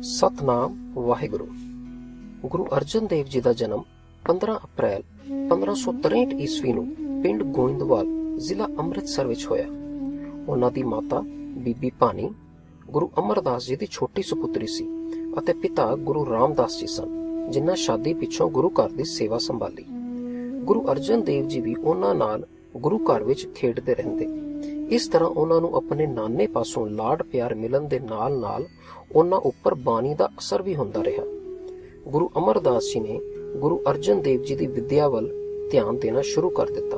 ਸਤਨਾਮ ਵਾਹਿਗੁਰੂ। ਗੁਰੂ ਅਰਜਨ ਦੇਵ ਜੀ ਦਾ ਜਨਮ 15 ਅਪ੍ਰੈਲ 1563 ਈਸਵੀ ਨੂੰ ਪਿੰਡ ਗੋਇੰਦਵਾਲ, ਜ਼ਿਲ੍ਹਾ ਅੰਮ੍ਰਿਤਸਰ ਵਿੱਚ ਹੋਇਆ। ਉਹਨਾਂ ਦੀ ਮਾਤਾ ਬੀਬੀ ਭਾਨੀ ਗੁਰੂ ਅਮਰਦਾਸ ਜੀ ਦੀ ਛੋਟੀ ਸੁਪੁੱਤਰੀ ਸੀ ਅਤੇ ਪਿਤਾ ਗੁਰੂ ਰਾਮਦਾਸ ਜੀ ਸਨ, ਜਿਨ੍ਹਾਂ ਸ਼ਾਦੀ ਪਿੱਛੋਂ ਗੁਰੂ ਘਰ ਦੀ ਸੇਵਾ ਸੰਭਾਲੀ। ਗੁਰੂ ਅਰਜਨ ਦੇਵ ਜੀ ਵੀ ਉਹਨਾਂ ਨਾਲ ਗੁਰੂ ਘਰ ਵਿੱਚ ਖੇਡਦੇ ਰਹਿੰਦੇ। ਇਸ ਤਰ੍ਹਾਂ ਉਹਨਾਂ ਨੂੰ ਆਪਣੇ ਨਾਨੇ ਪਾਸੋਂ ਲਾਡ ਪਿਆਰ ਮਿਲਣ ਦੇ ਨਾਲ ਉਹਨਾਂ ਉੱਪਰ ਬਾਣੀ ਦਾ ਅਸਰ ਵੀ ਹੁੰਦਾ ਰਿਹਾ। ਗੁਰੂ ਅਮਰਦਾਸ ਜੀ ਨੇ ਗੁਰੂ ਅਰਜਨ ਦੇਵ ਜੀ ਦੀ ਵਿਦਿਆ ਵੱਲ ਧਿਆਨ ਦੇਣਾ ਸ਼ੁਰੂ ਕਰ ਦਿੱਤਾ।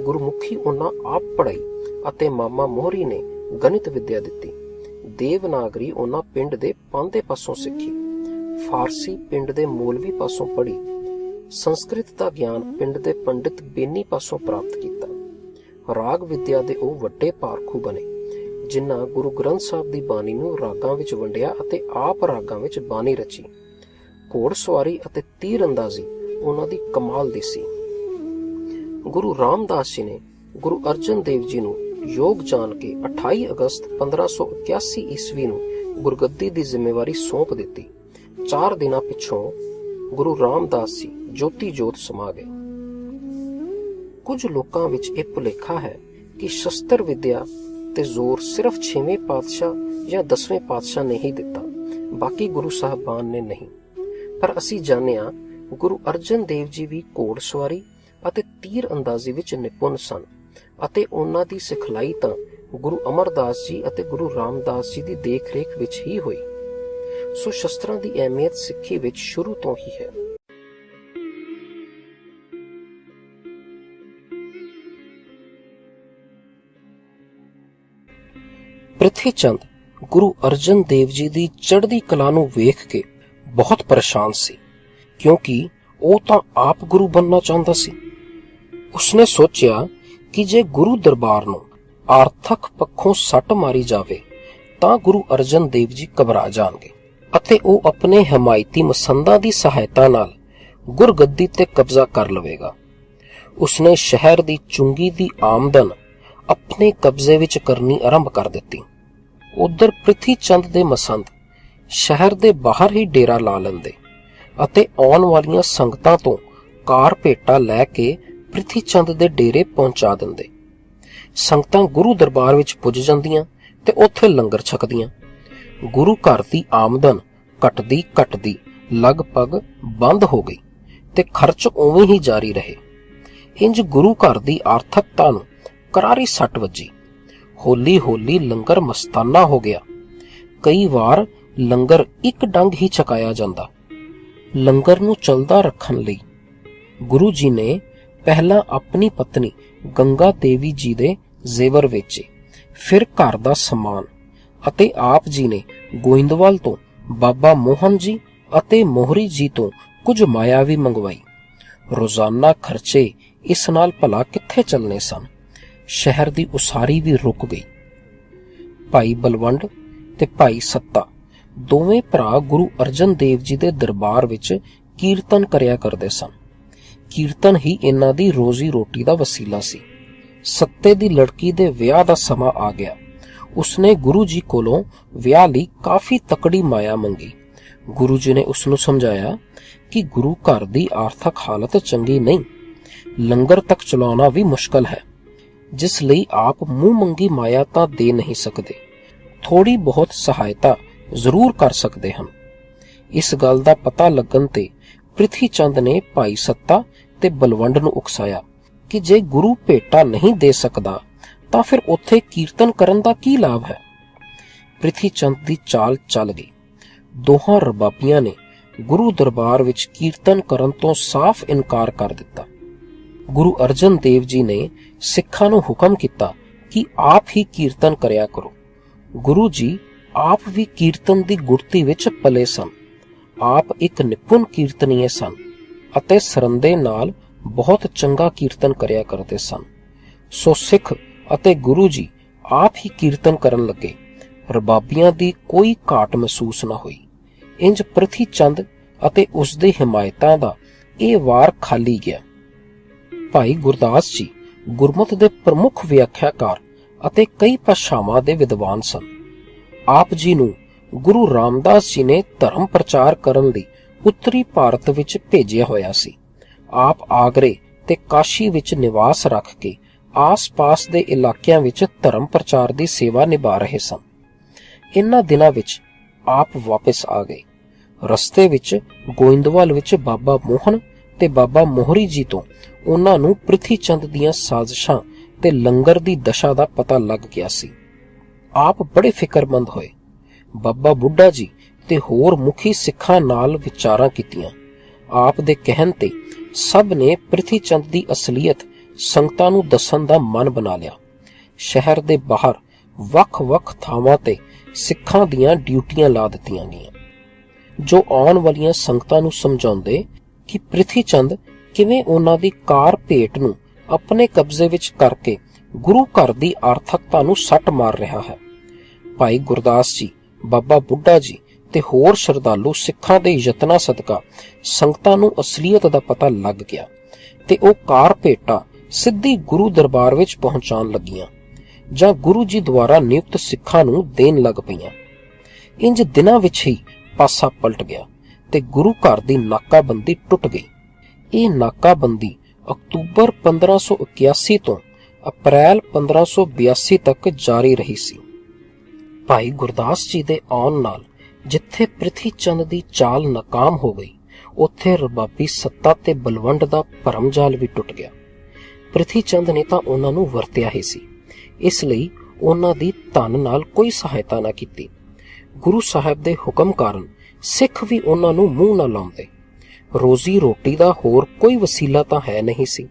ਗੁਰਮੁਖੀ ਉਹਨਾਂ ਆਪ ਪੜ੍ਹਾਈ ਅਤੇ ਮਾਮਾ ਮੋਹਰੀ ਨੇ ਗਣਿਤ ਵਿਦਿਆ ਦਿੱਤੀ। ਦੇਵਨਾਗਰੀ ਉਹਨਾਂ ਪਿੰਡ ਦੇ ਪਾਂਦੇ ਪਾਸੋਂ ਸਿੱਖੀ। ਫਾਰਸੀ ਪਿੰਡ ਦੇ ਮੌਲਵੀ ਪਾਸੋਂ ਪੜ੍ਹੀ। ਸੰਸਕ੍ਰਿਤ ਦਾ ਗਿਆਨ ਪਿੰਡ ਦੇ ਪੰਡਿਤ ਬੇਨੀ ਪਾਸੋਂ ਪ੍ਰਾਪਤ ਕੀਤਾ। ਰਾਗ ਵਿਦਿਆ ਦੇ ਉਹ ਵੱਡੇ ਪਾਰਖੂ ਬਣੇ, ਜਿਨ੍ਹਾਂ ਗੁਰੂ ਗ੍ਰੰਥ ਸਾਹਿਬ ਦੀ ਬਾਣੀ ਨੂੰ ਰਾਗਾਂ ਵਿੱਚ ਵੰਡਿਆ ਅਤੇ ਆਪ ਰਾਗਾਂ ਵਿੱਚ ਬਾਣੀ ਰਚੀ। ਘੋੜਸਵਾਰੀ ਅਤੇ ਤੀਰ ਅੰਦਾਜ਼ੀ ਉਹਨਾਂ ਦੀ ਕਮਾਲ ਦੀ ਸੀ। ਗੁਰੂ ਰਾਮਦਾਸ ਜੀ ਨੇ ਗੁਰੂ ਅਰਜਨ ਦੇਵ ਜੀ ਨੂੰ ਯੋਗ ਜਾਣ ਕੇ 28 ਅਗਸਤ 1581 ਈਸਵੀ ਨੂੰ ਗੁਰਗੱਦੀ ਦੀ ਜ਼ਿੰਮੇਵਾਰੀ ਸੌਂਪ ਦਿੱਤੀ। 4 ਦਿਨਾਂ ਪਿੱਛੋਂ ਗੁਰੂ ਰਾਮਦਾਸ ਜੀ ਜੋਤੀ ਜੋਤ ਸਮਾ ਗਏ। ਕੁਝ ਲੋਕਾਂ ਵਿੱਚ ਇਹ ਭੁਲੇਖਾ ਹੈ ਕਿ ਸ਼ਸਤਰ ਵਿਦਿਆ ਤੇ ਜ਼ੋਰ ਸਿਰਫ 6ਵੇਂ ਪਾਤਸ਼ਾਹ ਜਾਂ 10ਵੇਂ ਪਾਤਸ਼ਾਹ ਨੇ ਹੀ ਦਿੱਤਾ, ਬਾਕੀ ਗੁਰੂ ਸਾਹਿਬਾਨ ਨੇ ਨਹੀਂ। ਪਰ ਅਸੀਂ ਜਾਣਿਆ ਗੁਰੂ ਅਰਜਨ ਦੇਵ ਜੀ ਵੀ ਘੋੜਸਵਾਰੀ ਅਤੇ ਤੀਰ ਅੰਦਾਜ਼ੀ ਵਿੱਚ ਨਿਪੁੰਨ ਸਨ ਅਤੇ ਉਹਨਾਂ ਦੀ ਸਿਖਲਾਈ ਤਾਂ ਗੁਰੂ ਅਮਰਦਾਸ ਜੀ ਅਤੇ ਗੁਰੂ ਰਾਮਦਾਸ ਜੀ ਦੀ ਦੇਖ-ਰੇਖ ਵਿੱਚ ਹੀ ਹੋਈ। ਸੋ ਸ਼ਸਤਰਾਂ ਦੀ ਅਹਿਮੀਅਤ ਸਿੱਖੀ ਵਿੱਚ ਸ਼ੁਰੂ ਤੋਂ ਹੀ ਹੈ। ਪ੍ਰਿਥੀ ਚੰਦ ਗੁਰੂ ਅਰਜਨ ਦੇਵ ਜੀ ਦੀ ਚੜ੍ਹਦੀ ਕਲਾ ਨੂੰ ਵੇਖ ਕੇ ਬਹੁਤ ਪਰੇਸ਼ਾਨ ਸੀ, ਕਿਉਂਕਿ ਉਹ ਤਾਂ ਆਪ ਗੁਰੂ ਬਣਨਾ ਚਾਹੁੰਦਾ ਸੀ। ਉਸਨੇ ਸੋਚਿਆ ਕਿ ਜੇ ਗੁਰੂ ਦਰਬਾਰ ਨੂੰ ਆਰਥਕ ਪੱਖੋਂ ਸੱਟ ਮਾਰੀ ਜਾਵੇ ਤਾਂ ਗੁਰੂ ਅਰਜਨ ਦੇਵ ਜੀ ਘਬਰਾ ਜਾਣਗੇ ਅਤੇ ਉਹ ਆਪਣੇ ਹਮਾਇਤੀ ਮਸੰਦਾਂ ਦੀ ਸਹਾਇਤਾ ਨਾਲ ਗੁਰਗੱਦੀ ਤੇ ਕਬਜ਼ਾ ਕਰ ਲਵੇਗਾ। ਉਸਨੇ ਸ਼ਹਿਰ ਦੀ ਚੁੰਗੀ ਦੀ ਆਮਦਨ ਆਪਣੇ ਕਬਜ਼ੇ ਵਿੱਚ ਕਰਨੀ ਆਰੰਭ ਕਰ ਦਿੱਤੀ। ਉਧਰ ਪ੍ਰਿਥੀ ਚੰਦ ਦੇ ਮਸੰਦ ਸ਼ਹਿਰ ਦੇ ਬਾਹਰ ਹੀ ਡੇਰਾ ਲਾ ਲੈਂਦੇ ਅਤੇ ਆਉਣ ਵਾਲੀਆਂ ਸੰਗਤਾਂ ਤੋਂ ਕਾਰ ਭੇਟਾ ਲੈ ਕੇ ਪ੍ਰਿਥੀ ਚੰਦ ਦੇ ਡੇਰੇ ਪਹੁੰਚਾ ਦਿੰਦੇ। ਸੰਗਤਾਂ ਗੁਰੂ ਦਰਬਾਰ ਵਿੱਚ ਪੁੱਜ ਜਾਂਦੀਆਂ ਤੇ ਉੱਥੇ ਲੰਗਰ ਛਕਦੀਆਂ। ਗੁਰੂ ਘਰ ਦੀ ਆਮਦਨ ਘਟਦੀ ਲਗਭਗ ਬੰਦ ਹੋ ਗਈ ਤੇ ਖਰਚ ਉਵੇਂ ਹੀ ਜਾਰੀ ਰਹੇ। ਇੰਜ ਗੁਰੂ ਘਰ ਦੀ ਆਰਥਕਤਾ ਨੂੰ ਕਰਾਰੀ ਸੱਟ ਵੱਜੀ। ਹੌਲੀ ਲੰਗਰ ਮਸਤਾਨਾ ਹੋ ਗਿਆ। ਕਈ ਵਾਰ ਲੰਗਰ ਇੱਕ ਡੰਗ ਹੀ ਛਕਾਇਆ ਜਾਂਦਾ। ਲੰਗਰ ਨੂੰ ਚੱਲਦਾ ਰੱਖਣ ਲਈ ਗੁਰੂ ਜੀ ਨੇ ਪਹਿਲਾਂ ਆਪਣੀ ਪਤਨੀ ਗੰਗਾ ਦੇਵੀ ਜੀ ਦੇ ਜ਼ੇਵਰ ਵੇਚੇ, ਫਿਰ ਘਰ ਦਾ ਸਮਾਨ, ਅਤੇ ਆਪ ਜੀ ਨੇ ਗੋਇੰਦਵਾਲ ਤੋਂ ਬਾਬਾ ਮੋਹਨ ਜੀ ਅਤੇ ਮੋਹਰੀ ਜੀ ਤੋਂ ਕੁਝ ਮਾਇਆ ਵੀ ਮੰਗਵਾਈ। ਰੋਜ਼ਾਨਾ ਖਰਚੇ ਇਸ ਨਾਲ ਭਲਾ ਕਿੱਥੇ ਚੱਲਣੇ ਸਨ। ਸ਼ਹਿਰ ਦੀ ਉਸਾਰੀ ਵੀ ਰੁਕ ਗਈ। ਭਾਈ ਬਲਵੰਡ ਤੇ ਭਾਈ ਸੱਤਾ ਦੋਵੇਂ ਭਰਾ ਗੁਰੂ ਅਰਜਨ ਦੇਵ ਜੀ ਦੇ ਦਰਬਾਰ ਵਿੱਚ ਕੀਰਤਨ ਕਰਿਆ ਕਰਦੇ ਸਨ। ਕੀਰਤਨ ਹੀ ਇਹਨਾਂ ਦੀ ਰੋਜ਼ੀ ਰੋਟੀ ਦਾ ਵਸੀਲਾ ਸੀ। ਸੱਤੇ ਦੀ ਲੜਕੀ ਦੇ ਵਿਆਹ ਦਾ ਸਮਾਂ ਆ ਗਿਆ। ਉਸਨੇ ਗੁਰੂ ਜੀ ਕੋਲੋਂ ਵਿਆਹ ਲਈ ਕਾਫੀ ਤਕੜੀ ਮਾਇਆ ਮੰਗੀ। ਗੁਰੂ ਜੀ ਨੇ ਉਸਨੂੰ ਸਮਝਾਇਆ ਕਿ ਗੁਰੂ ਘਰ ਦੀ ਆਰਥਕ ਹਾਲਤ ਚੰਗੀ ਨਹੀਂ, ਲੰਗਰ ਤੱਕ ਚਲਾਉਣਾ ਵੀ ਮੁਸ਼ਕਲ ਹੈ, ਜਿਸ ਲਈ ਆਪ ਮੂੰਹ ਮੰਗੀ ਮਾਇਆ ਤਾਂ ਦੇ ਨਹੀਂ ਸਕਦੇ, ਥੋੜੀ ਬਹੁਤ ਸਹਾਇਤਾ ਜ਼ਰੂਰ ਕਰ ਸਕਦੇ ਹਨ। ਇਸ ਗੱਲ ਦਾ ਪਤਾ ਲੱਗਣ ਤੇ ਪ੍ਰਿਥੀ ਚੰਦ ਨੇ ਭਾਈ ਸੱਤਾ ਤੇ ਬਲਵੰਡ ਨੂੰ ਉਕਸਾਇਆ ਕਿ ਜੇ ਗੁਰੂ ਭੇਟਾ ਨਹੀਂ ਦੇ ਸਕਦਾ ਤਾਂ ਫਿਰ ਉੱਥੇ ਕੀਰਤਨ ਕਰਨ ਦਾ ਕੀ ਲਾਭ ਹੈ। ਪ੍ਰਿਥੀ ਚੰਦ ਦੀ ਚਾਲ ਚੱਲ ਗਈ। ਦੋਹਾਂ ਰਬਾਬੀਆਂ ਨੇ ਗੁਰੂ ਦਰਬਾਰ ਵਿੱਚ ਕੀਰਤਨ ਕਰਨ ਤੋਂ ਸਾਫ਼ ਇਨਕਾਰ ਕਰ ਦਿੱਤਾ। ਗੁਰੂ ਅਰਜਨ ਦੇਵ ਜੀ ਨੇ ਸਿੱਖਾਂ ਨੂੰ ਹੁਕਮ ਕੀਤਾ ਕਿ ਆਪ ਹੀ ਕੀਰਤਨ ਕਰਿਆ ਕਰੋ। ਗੁਰੂ ਜੀ ਆਪ ਵੀ ਕੀਰਤਨ ਦੀ ਗੁੜਤੀ ਵਿੱਚ ਪਲੇ ਸਨ। ਆਪ ਇੱਕ ਨਿਪੁੰਨ ਕੀਰਤਨੀਏ ਸਨ ਅਤੇ ਸਰੰਦੇ ਨਾਲ ਬਹੁਤ ਚੰਗਾ ਕੀਰਤਨ ਕਰਿਆ ਕਰਦੇ ਸਨ। ਸੋ ਸਿੱਖ ਅਤੇ ਗੁਰੂ ਜੀ ਆਪ ਹੀ ਕੀਰਤਨ ਕਰਨ ਲੱਗੇ। ਰਬਾਬੀਆਂ ਦੀ ਕੋਈ ਘਾਟ ਮਹਿਸੂਸ ਨਾ ਹੋਈ। ਇੰਜ ਪ੍ਰਿਥੀ ਚੰਦ ਅਤੇ ਉਸ ਦੇ ਹਿਮਾਇਤਾਂ ਦਾ ਇਹ ਵਾਰ ਖਾਲੀ ਗਿਆ। ਭਾਈ ਗੁਰਦਾਸ ਜੀ ਗੁਰਮਤਿ ਦੇ ਪ੍ਰਮੁੱਖ ਵਿਆਖਿਆਕਾਰ ਅਤੇ ਕਈ ਭਾਸ਼ਾਵਾਂ ਦੇ ਵਿਦਵਾਨ ਸਨ। ਆਪ ਜੀ ਨੂੰ ਗੁਰੂ ਰਾਮਦਾਸ ਜੀ ਨੇ ਧਰਮ ਪ੍ਰਚਾਰ ਕਰਨ ਲਈ ਉੱਤਰੀ ਭਾਰਤ ਵਿੱਚ ਭੇਜਿਆ ਹੋਇਆ ਸੀ। ਆਪ ਆਗਰੇ ਤੇ ਕਾਸ਼ੀ ਵਿੱਚ ਨਿਵਾਸ ਰੱਖ ਕੇ ਆਸ-ਪਾਸ ਦੇ ਇਲਾਕਿਆਂ ਵਿੱਚ ਧਰਮ ਪ੍ਰਚਾਰ ਦੀ ਸੇਵਾ ਨਿਭਾ ਰਹੇ ਸਨ। ਇਨ੍ਹਾਂ ਦਿਨਾਂ ਵਿੱਚ ਆਪ ਵਾਪਸ ਆ ਗਏ। ਰਸਤੇ ਵਿੱਚ ਗੋਇੰਦਵਾਲ ਵਿੱਚ ਬਾਬਾ ਮੋਹਨ ਤੇ ਬਾਬਾ ਮੋਹਰੀ ਜੀ ਤੋਂ ਉਹਨਾਂ ਨੂੰ ਪ੍ਰਿਥੀ ਚੰਦ ਦੀਆਂ ਸਾਜ਼ਿਸ਼ਾਂ ਤੇ ਲੰਗਰ ਦੀ ਦਸ਼ਾ ਦਾ ਪਤਾ ਲੱਗ ਗਿਆ ਸੀ। ਆਪ ਬੜੇ ਫਿਕਰਮੰਦ ਹੋਏ। ਬਾਬਾ ਬੁੱਢਾ ਜੀ ਤੇ ਹੋਰ ਮੁਖੀ ਸਿੱਖਾਂ ਨਾਲ ਵਿਚਾਰਾਂ ਕੀਤੀਆਂ। ਆਪ ਦੇ ਕਹਿਣ ਤੇ ਸਭ ਨੇ ਪ੍ਰਿਥੀ ਚੰਦ ਦੀ ਅਸਲੀਅਤ ਸੰਗਤਾਂ ਨੂੰ ਦੱਸਣ ਦਾ ਮਨ ਬਣਾ ਲਿਆ। ਸ਼ਹਿਰ ਦੇ ਬਾਹਰ ਵੱਖ-ਵੱਖ ਥਾਵਾਂ ਤੇ ਸਿੱਖਾਂ ਦੀਆਂ ਡਿਊਟੀਆਂ ਲਾ ਦਿੱਤੀਆਂ ਗਈਆਂ, ਜੋ ਆਉਣ ਵਾਲੀਆਂ ਸੰਗਤਾਂ ਨੂੰ ਸਮਝਾਉਂਦੇ ਕਿ ਪ੍ਰਿਥੀ ਚੰਦ ਕਿਵੇਂ ਉਹਨਾਂ ਦੀ ਕਾਰ ਭੇਟ ਨੂੰ ਆਪਣੇ ਕਬਜ਼ੇ ਵਿੱਚ ਕਰਕੇ ਗੁਰੂ ਘਰ ਦੀ ਆਰਥਕਤਾ ਨੂੰ ਸੱਟ ਮਾਰ ਰਿਹਾ ਹੈ। ਭਾਈ ਗੁਰਦਾਸ ਜੀ, ਬਾਬਾ ਬੁੱਢਾ ਜੀ ਤੇ ਹੋਰ ਸ਼ਰਧਾਲੂ ਸਿੱਖਾਂ ਦੇ ਯਤਨਾਂ ਸਦਕਾ ਸੰਗਤਾਂ ਨੂੰ ਅਸਲੀਅਤ ਦਾ ਪਤਾ ਲੱਗ ਗਿਆ ਤੇ ਉਹ ਕਾਰ ਭੇਟਾਂ ਸਿੱਧੀ ਗੁਰੂ ਦਰਬਾਰ ਵਿੱਚ ਪਹੁੰਚਾਉਣ ਲੱਗੀਆਂ ਜਾਂ ਗੁਰੂ ਜੀ ਦੁਆਰਾ ਨਿਯੁਕਤ ਸਿੱਖਾਂ ਨੂੰ ਦੇਣ ਲੱਗ ਪਈਆਂ। ਇੰਜ ਦਿਨਾਂ ਵਿੱਚ ਹੀ ਪਾਸਾ ਪਲਟ ਗਿਆ ਤੇ ਗੁਰੂ ਘਰ ਦੀ ਨਾਕਾਬੰਦੀ ਟੁੱਟ ਗਈ। ਇਹ ਨਾਕਾਬੰਦੀ ਅਕਤੂਬਰ 1581 ਤੋਂ ਅਪ੍ਰੈਲ 1582 ਤੱਕ ਜਾਰੀ ਰਹੀ ਸੀ। ਭਾਈ ਗੁਰਦਾਸ ਜੀ ਦੇ ਆਉਣ ਨਾਲ ਜਿੱਥੇ ਪ੍ਰਿਥੀ ਚੰਦ ਦੀ ਚਾਲ ਨਾਕਾਮ ਹੋ ਗਈ, ਉੱਥੇ ਰਬਾਬੀ ਸੱਤਾ ਤੇ ਬਲਵੰਡ ਦਾ ਭਰਮ ਜਾਲ ਵੀ ਟੁੱਟ ਗਿਆ। ਪ੍ਰਿਥੀ ਚੰਦ ਨੇ ਤਾਂ ਉਹਨਾਂ ਨੂੰ ਵਰਤਿਆ ਹੀ ਸੀ, ਇਸ ਲਈ ਉਹਨਾਂ ਦੀ ਧਨ ਨਾਲ ਕੋਈ ਸਹਾਇਤਾ ਨਾ ਕੀਤੀ। ਗੁਰੂ ਸਾਹਿਬ ਦੇ ਹੁਕਮ ਕਾਰਨ ਸਿੱਖ ਵੀ ਉਹਨਾਂ ਨੂੰ ਮੂੰਹ ਨਾ ਲਾਉਂਦੇ। ਰੋਜ਼ੀ ਰੋਟੀ ਦਾ ਹੋਰ ਕੋਈ ਵਸੀਲਾ ਤਾਂ ਹੈ ਨਹੀਂ ਸੀ।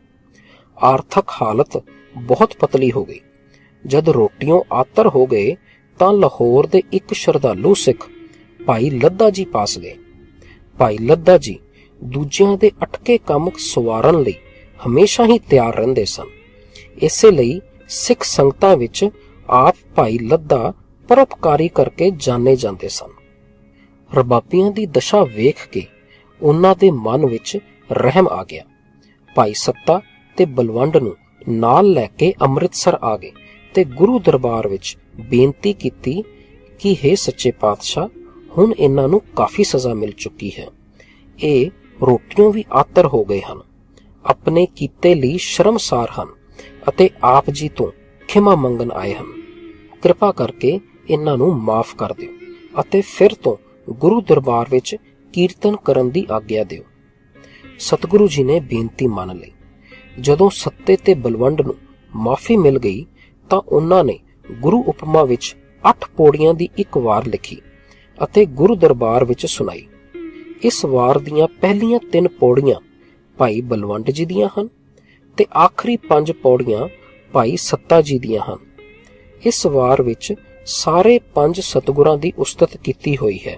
ਆਰਥਕ ਹਾਲਤ ਬਹੁਤ ਪਤਲੀ ਹੋ ਗਈ। ਜਦ ਰੋਟੀਓਂ ਆਤਰ ਹੋ ਗਏ ਤਾਂ ਲਾਹੌਰ ਦੇ ਇੱਕ ਸ਼ਰਧਾਲੂ ਸਿੱਖ ਭਾਈ ਲੱਦਾ ਜੀ ਪਾਸ ਗਏ। ਭਾਈ ਲੱਦਾ ਜੀ ਦੂਜਿਆਂ ਦੇ ਅਟਕੇ ਕੰਮ ਸਵਾਰਨ ਲਈ ਹਮੇਸ਼ਾ ਹੀ ਤਿਆਰ ਰਹਿੰਦੇ ਸਨ। ਇਸੇ ਲਈ ਸਿੱਖ ਸੰਗਤਾਂ ਵਿੱਚ ਆਪ ਭਾਈ ਲੱਦਾ ਪਰਉਪਕਾਰੀ ਕਰਕੇ ਜਾਣੇ ਜਾਂਦੇ ਸਨ। ਰਬਾਬੀਆਂ ਦੀ ਦਸ਼ਾ ਵੇਖ ਕੇ ਉਹਨਾਂ ਦੇ ਮਨ ਵਿੱਚ ਰਹਿਮ ਆ ਗਿਆ। ਭਾਈ ਸੱਤਾ ਤੇ ਬਲਵੰਡ ਨੂੰ ਨਾਲ ਲੈ ਕੇ ਅੰਮ੍ਰਿਤਸਰ ਆ ਗਏ ਤੇ ਗੁਰੂ ਦਰਬਾਰ ਵਿੱਚ ਬੇਨਤੀ ਕੀਤੀ ਕਿ ਹੇ ਸੱਚੇ ਪਾਤਸ਼ਾਹ, ਹੁਣ ਇਹਨਾਂ ਨੂੰ ਕਾਫੀ ਸਜ਼ਾ ਮਿਲ ਚੁੱਕੀ ਹੈ। ਇਹ ਰੋਟੀਓਂ ਵੀ ਆਤਰ ਹੋ ਗਏ ਹਨ, ਆਪਣੇ ਕੀਤੇ ਲਈ ਸ਼ਰਮਸਾਰ ਹਨ ਅਤੇ ਆਪ ਜੀ ਤੋਂ ਖਿਮਾ ਮੰਗਣ ਆਏ ਹਨ। ਕਿਰਪਾ ਕਰਕੇ ਇਹਨਾਂ ਨੂੰ ਮਾਫ ਕਰ ਦਿਓ ਅਤੇ ਫਿਰ ਤੋਂ ਗੁਰੂ ਦਰਬਾਰ ਵਿੱਚ ਕੀਰਤਨ ਕਰਨ ਦੀ ਆਗਿਆ ਦਿਓ। ਸਤਿਗੁਰੂ ਜੀ ਨੇ ਬੇਨਤੀ ਮੰਨ ਲਈ। ਜਦੋਂ ਸੱਤੇ ਤੇ ਬਲਵੰਡ ਨੂੰ ਮਾਫੀ ਮਿਲ ਗਈ ਤਾਂ ਉਹਨਾਂ ਨੇ ਗੁਰੂ ਉਪਮਾ ਵਿੱਚ 8 ਪੌੜੀਆਂ ਦੀ ਇੱਕ ਵਾਰ ਲਿਖੀ ਅਤੇ ਗੁਰੂ ਦਰਬਾਰ ਵਿੱਚ ਸੁਣਾਈ। ਇਸ ਵਾਰ ਦੀਆਂ ਪਹਿਲੀਆਂ 3 ਪੌੜੀਆਂ ਭਾਈ ਬਲਵੰਡ ਜੀ ਦੀਆਂ ਹਨ ਤੇ ਆਖਰੀ 5 ਪੌੜੀਆਂ ਭਾਈ ਸੱਤਾ ਜੀ ਦੀਆਂ ਹਨ। ਇਸ ਵਾਰ ਵਿੱਚ ਸਾਰੇ 5 ਸਤਿਗੁਰਾਂ ਦੀ ਉਸਤਤ ਕੀਤੀ ਹੋਈ ਹੈ।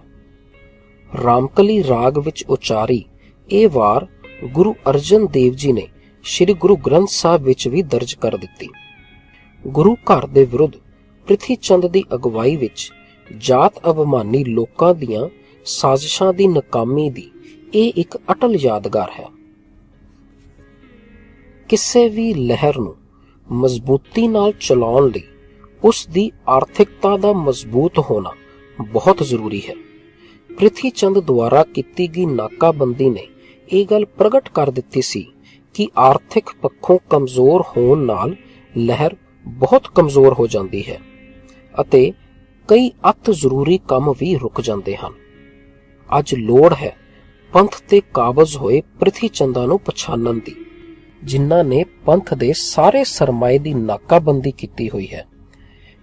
ਰਾਮਕਲੀ ਰਾਗ ਵਿੱਚ ਉਚਾਰੀ ਇਹ ਵਾਰ ਗੁਰੂ ਅਰਜਨ ਦੇਵ ਜੀ ਨੇ ਸ੍ਰੀ ਗੁਰੂ ਗ੍ਰੰਥ ਸਾਹਿਬ ਵਿੱਚ ਵੀ ਦਰਜ ਕਰ ਦਿੱਤੀ। ਗੁਰੂ ਘਰ ਦੇ ਵਿਰੁੱਧ ਪ੍ਰਿਥੀ ਚੰਦ ਦੀ ਅਗਵਾਈ ਵਿੱਚ ਜਾਤ ਅਭਿਮਾਨੀ ਲੋਕਾਂ ਦੀਆਂ ਸਾਜ਼ਿਸ਼ਾਂ ਦੀ ਨਾਕਾਮੀ ਦੀ ਇਹ ਇੱਕ ਅਟਲ ਯਾਦਗਾਰ ਹੈ। ਕਿਸੇ ਵੀ ਲਹਿਰ ਨੂੰ ਮਜ਼ਬੂਤੀ ਨਾਲ ਚਲਾਉਣ ਲਈ ਉਸ ਦੀ ਆਰਥਿਕਤਾ ਦਾ ਮਜ਼ਬੂਤ ਹੋਣਾ ਬਹੁਤ ਜ਼ਰੂਰੀ ਹੈ। ਪ੍ਰਿਥੀ ਚੰਦ ਦੁਆਰਾ ਕੀਤੀ ਗਈ ਨਾਕਾਬੰਦੀ ਨੇ ਇਹ ਗੱਲ ਪ੍ਰਗਟ ਕਰ ਦਿੱਤੀ ਸੀ ਕਿ ਆਰਥਿਕ ਪੱਖੋਂ ਕਮਜ਼ੋਰ ਹੋਣ ਨਾਲ ਲਹਿਰ ਬਹੁਤ ਕਮਜ਼ੋਰ ਹੋ ਜਾਂਦੀ ਹੈ ਅਤੇ ਕਈ ਅਤ ਜ਼ਰੂਰੀ ਕੰਮ ਵੀ ਰੁਕ ਜਾਂਦੇ ਹਨ। ਅੱਜ ਲੋੜ ਹੈ ਪੰਥ ਤੇ ਕਾਬਜ਼ ਹੋਏ ਪ੍ਰਿਥੀ ਚੰਦਾਂ ਨੂੰ ਪਛਾਣਨ ਦੀ, ਜਿਨ੍ਹਾਂ ਨੇ ਪੰਥ ਦੇ ਸਾਰੇ ਸਰਮਾਏ ਦੀ ਨਾਕਾਬੰਦੀ ਕੀਤੀ ਹੋਈ ਹੈ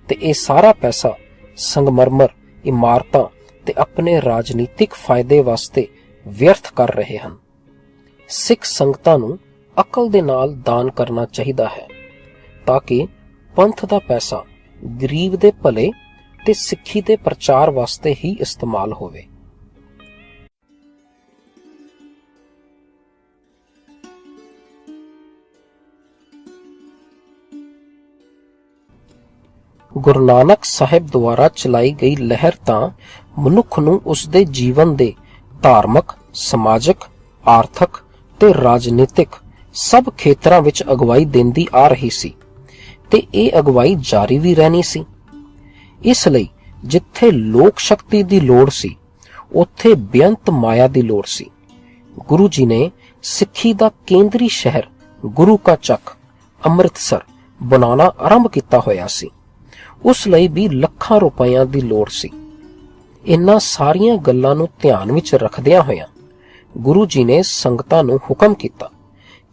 ਤੇ ਇਹ ਸਾਰਾ ਪੈਸਾ ਸੰਗਮਰਮਰ, ਇਮਾਰਤਾਂ ਤੇ ਆਪਣੇ ਰਾਜਨੀਤਿਕ ਫਾਇਦੇ ਵਾਸਤੇ ਵਿਅਰਥ ਕਰ ਰਹੇ ਹਨ। ਸਿੱਖ ਸੰਗਤਾਂ ਨੂੰ ਅਕਲ ਦੇ ਨਾਲ ਦਾਨ ਕਰਨਾ ਚਾਹੀਦਾ ਹੈ ਤਾਂ ਕਿ ਪੰਥ ਦਾ ਪੈਸਾ ਗਰੀਬ ਦੇ ਭਲੇ ਤੇ ਸਿੱਖੀ ਦੇ ਪ੍ਰਚਾਰ ਵਾਸਤੇ ਹੀ ਇਸਤੇਮਾਲ ਹੋਵੇ। ਗੁਰੂ ਨਾਨਕ ਸਾਹਿਬ ਦੁਆਰਾ ਚਲਾਈ ਗਈ ਲਹਿਰ ਤਾਂ ਮਨੁੱਖ ਨੂੰ ਉਸ ਦੇ ਜੀਵਨ ਦੇ ਧਾਰਮਿਕ, ਸਮਾਜਿਕ, ਆਰਥਿਕ ਤੇ ਰਾਜਨੀਤਿਕ ਸਭ ਖੇਤਰਾਂ ਵਿੱਚ ਅਗਵਾਈ ਦਿੰਦੀ ਆ ਰਹੀ ਸੀ ਤੇ ਇਹ ਅਗਵਾਈ ਜਾਰੀ ਵੀ ਰਹਿਣੀ ਸੀ। ਇਸ ਲਈ ਜਿੱਥੇ ਲੋਕ ਸ਼ਕਤੀ ਦੀ ਲੋੜ ਸੀ, ਉੱਥੇ ਬੇਅੰਤ ਮਾਇਆ ਦੀ ਲੋੜ ਸੀ। ਗੁਰੂ ਜੀ ਨੇ ਸਿੱਖੀ ਦਾ ਕੇਂਦਰੀ ਸ਼ਹਿਰ ਗੁਰੂ ਕਾ ਚੱਕ ਅੰਮ੍ਰਿਤਸਰ ਬਣਾਉਣਾ ਆਰੰਭ ਕੀਤਾ ਹੋਇਆ ਸੀ। ਉਸ ਲਈ ਵੀ ਲੱਖਾਂ ਰੁਪਇਆਂ ਦੀ ਲੋੜ ਸੀ। ਇਨ੍ਹਾਂ ਸਾਰੀਆਂ ਗੱਲਾਂ ਨੂੰ ਧਿਆਨ ਵਿੱਚ ਰੱਖਦਿਆਂ ਹੋਇਆਂ ਗੁਰੂ ਜੀ ਨੇ ਸੰਗਤਾਂ ਨੂੰ ਹੁਕਮ ਕੀਤਾ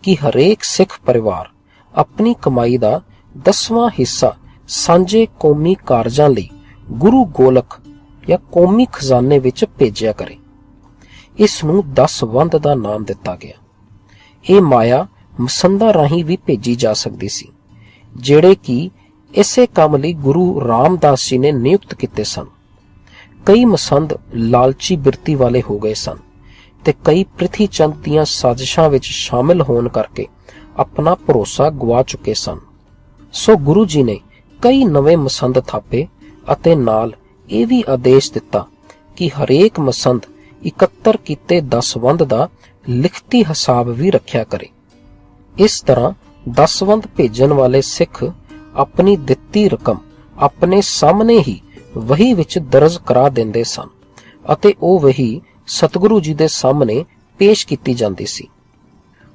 ਕਿ ਹਰੇਕ ਸਿੱਖ ਪਰਿਵਾਰ ਆਪਣੀ ਕਮਾਈ ਦਾ 10ਵਾਂ ਹਿੱਸਾ ਸਾਂਝੇ ਕੌਮੀ ਕਾਰਜਾਂ ਲਈ ਗੁਰੂ ਗੋਲਕ ਜਾਂ ਕੌਮੀ ਖਜ਼ਾਨੇ ਵਿੱਚ ਭੇਜਿਆ ਕਰੇ। ਇਸ ਨੂੰ 10 ਵੰਦ ਦਾ ਨਾਮ ਦਿੱਤਾ ਗਿਆ। ਇਹ ਮਾਇਆ ਮਸੰਦਾਂ ਰਾਹੀਂ ਵੀ ਭੇਜੀ ਜਾ ਸਕਦੀ ਸੀ, ਜਿਹੜੇ ਕਿ ਇਸੇ ਕੰਮ ਲਈ ਗੁਰੂ ਰਾਮਦਾਸ ਜੀ ਨੇ ਨਿਯੁਕਤ ਕੀਤੇ ਸਨ। ਕਈ ਮਸੰਦ ਲਾਲਚੀ ਬਿਰਤੀ ਵਾਲੇ ਹੋ ਗਏ ਸਨ ਤੇ ਕਈ ਪ੍ਰਿਥੀ ਚੰਦ ਦੀਆਂ ਸਾਜ਼ਿਸ਼ਾਂ ਵਿੱਚ ਸ਼ਾਮਿਲ ਹੋਣ ਕਰਕੇ ਆਪਣਾ ਭਰੋਸਾ ਗਵਾ ਚੁੱਕੇ ਸਨ। ਸੋ ਗੁਰੂ ਜੀ ਨੇ ਕਈ ਨਵੇਂ ਮਸੰਦ ਥਾਪੇ ਅਤੇ ਨਾਲ ਇਹ ਵੀ ਆਦੇਸ਼ ਦਿੱਤਾ ਕਿ ਹਰੇਕ ਮਸੰਦ ਇਕੱਤਰ ਕੀਤੇ 10 ਵੰਦ ਦਾ ਲਿਖਤੀ ਹਿਸਾਬ ਵੀ ਰੱਖਿਆ ਕਰੇ। ਇਸ ਤਰ੍ਹਾਂ 10 ਵੰਦ ਭੇਜਣ ਵਾਲੇ ਸਿੱਖ ਆਪਣੀ ਦਿੱਤੀ ਰਕਮ ਆਪਣੇ ਸਾਹਮਣੇ ਹੀ ਵਹੀ ਵਿੱਚ ਦਰਜ ਕਰਾ ਦਿੰਦੇ ਸਨ ਅਤੇ ਉਹ ਵਹੀ ਸਤਿਗੁਰੂ ਜੀ ਦੇ ਸਾਹਮਣੇ ਪੇਸ਼ ਕੀਤੀ ਜਾਂਦੀ ਸੀ।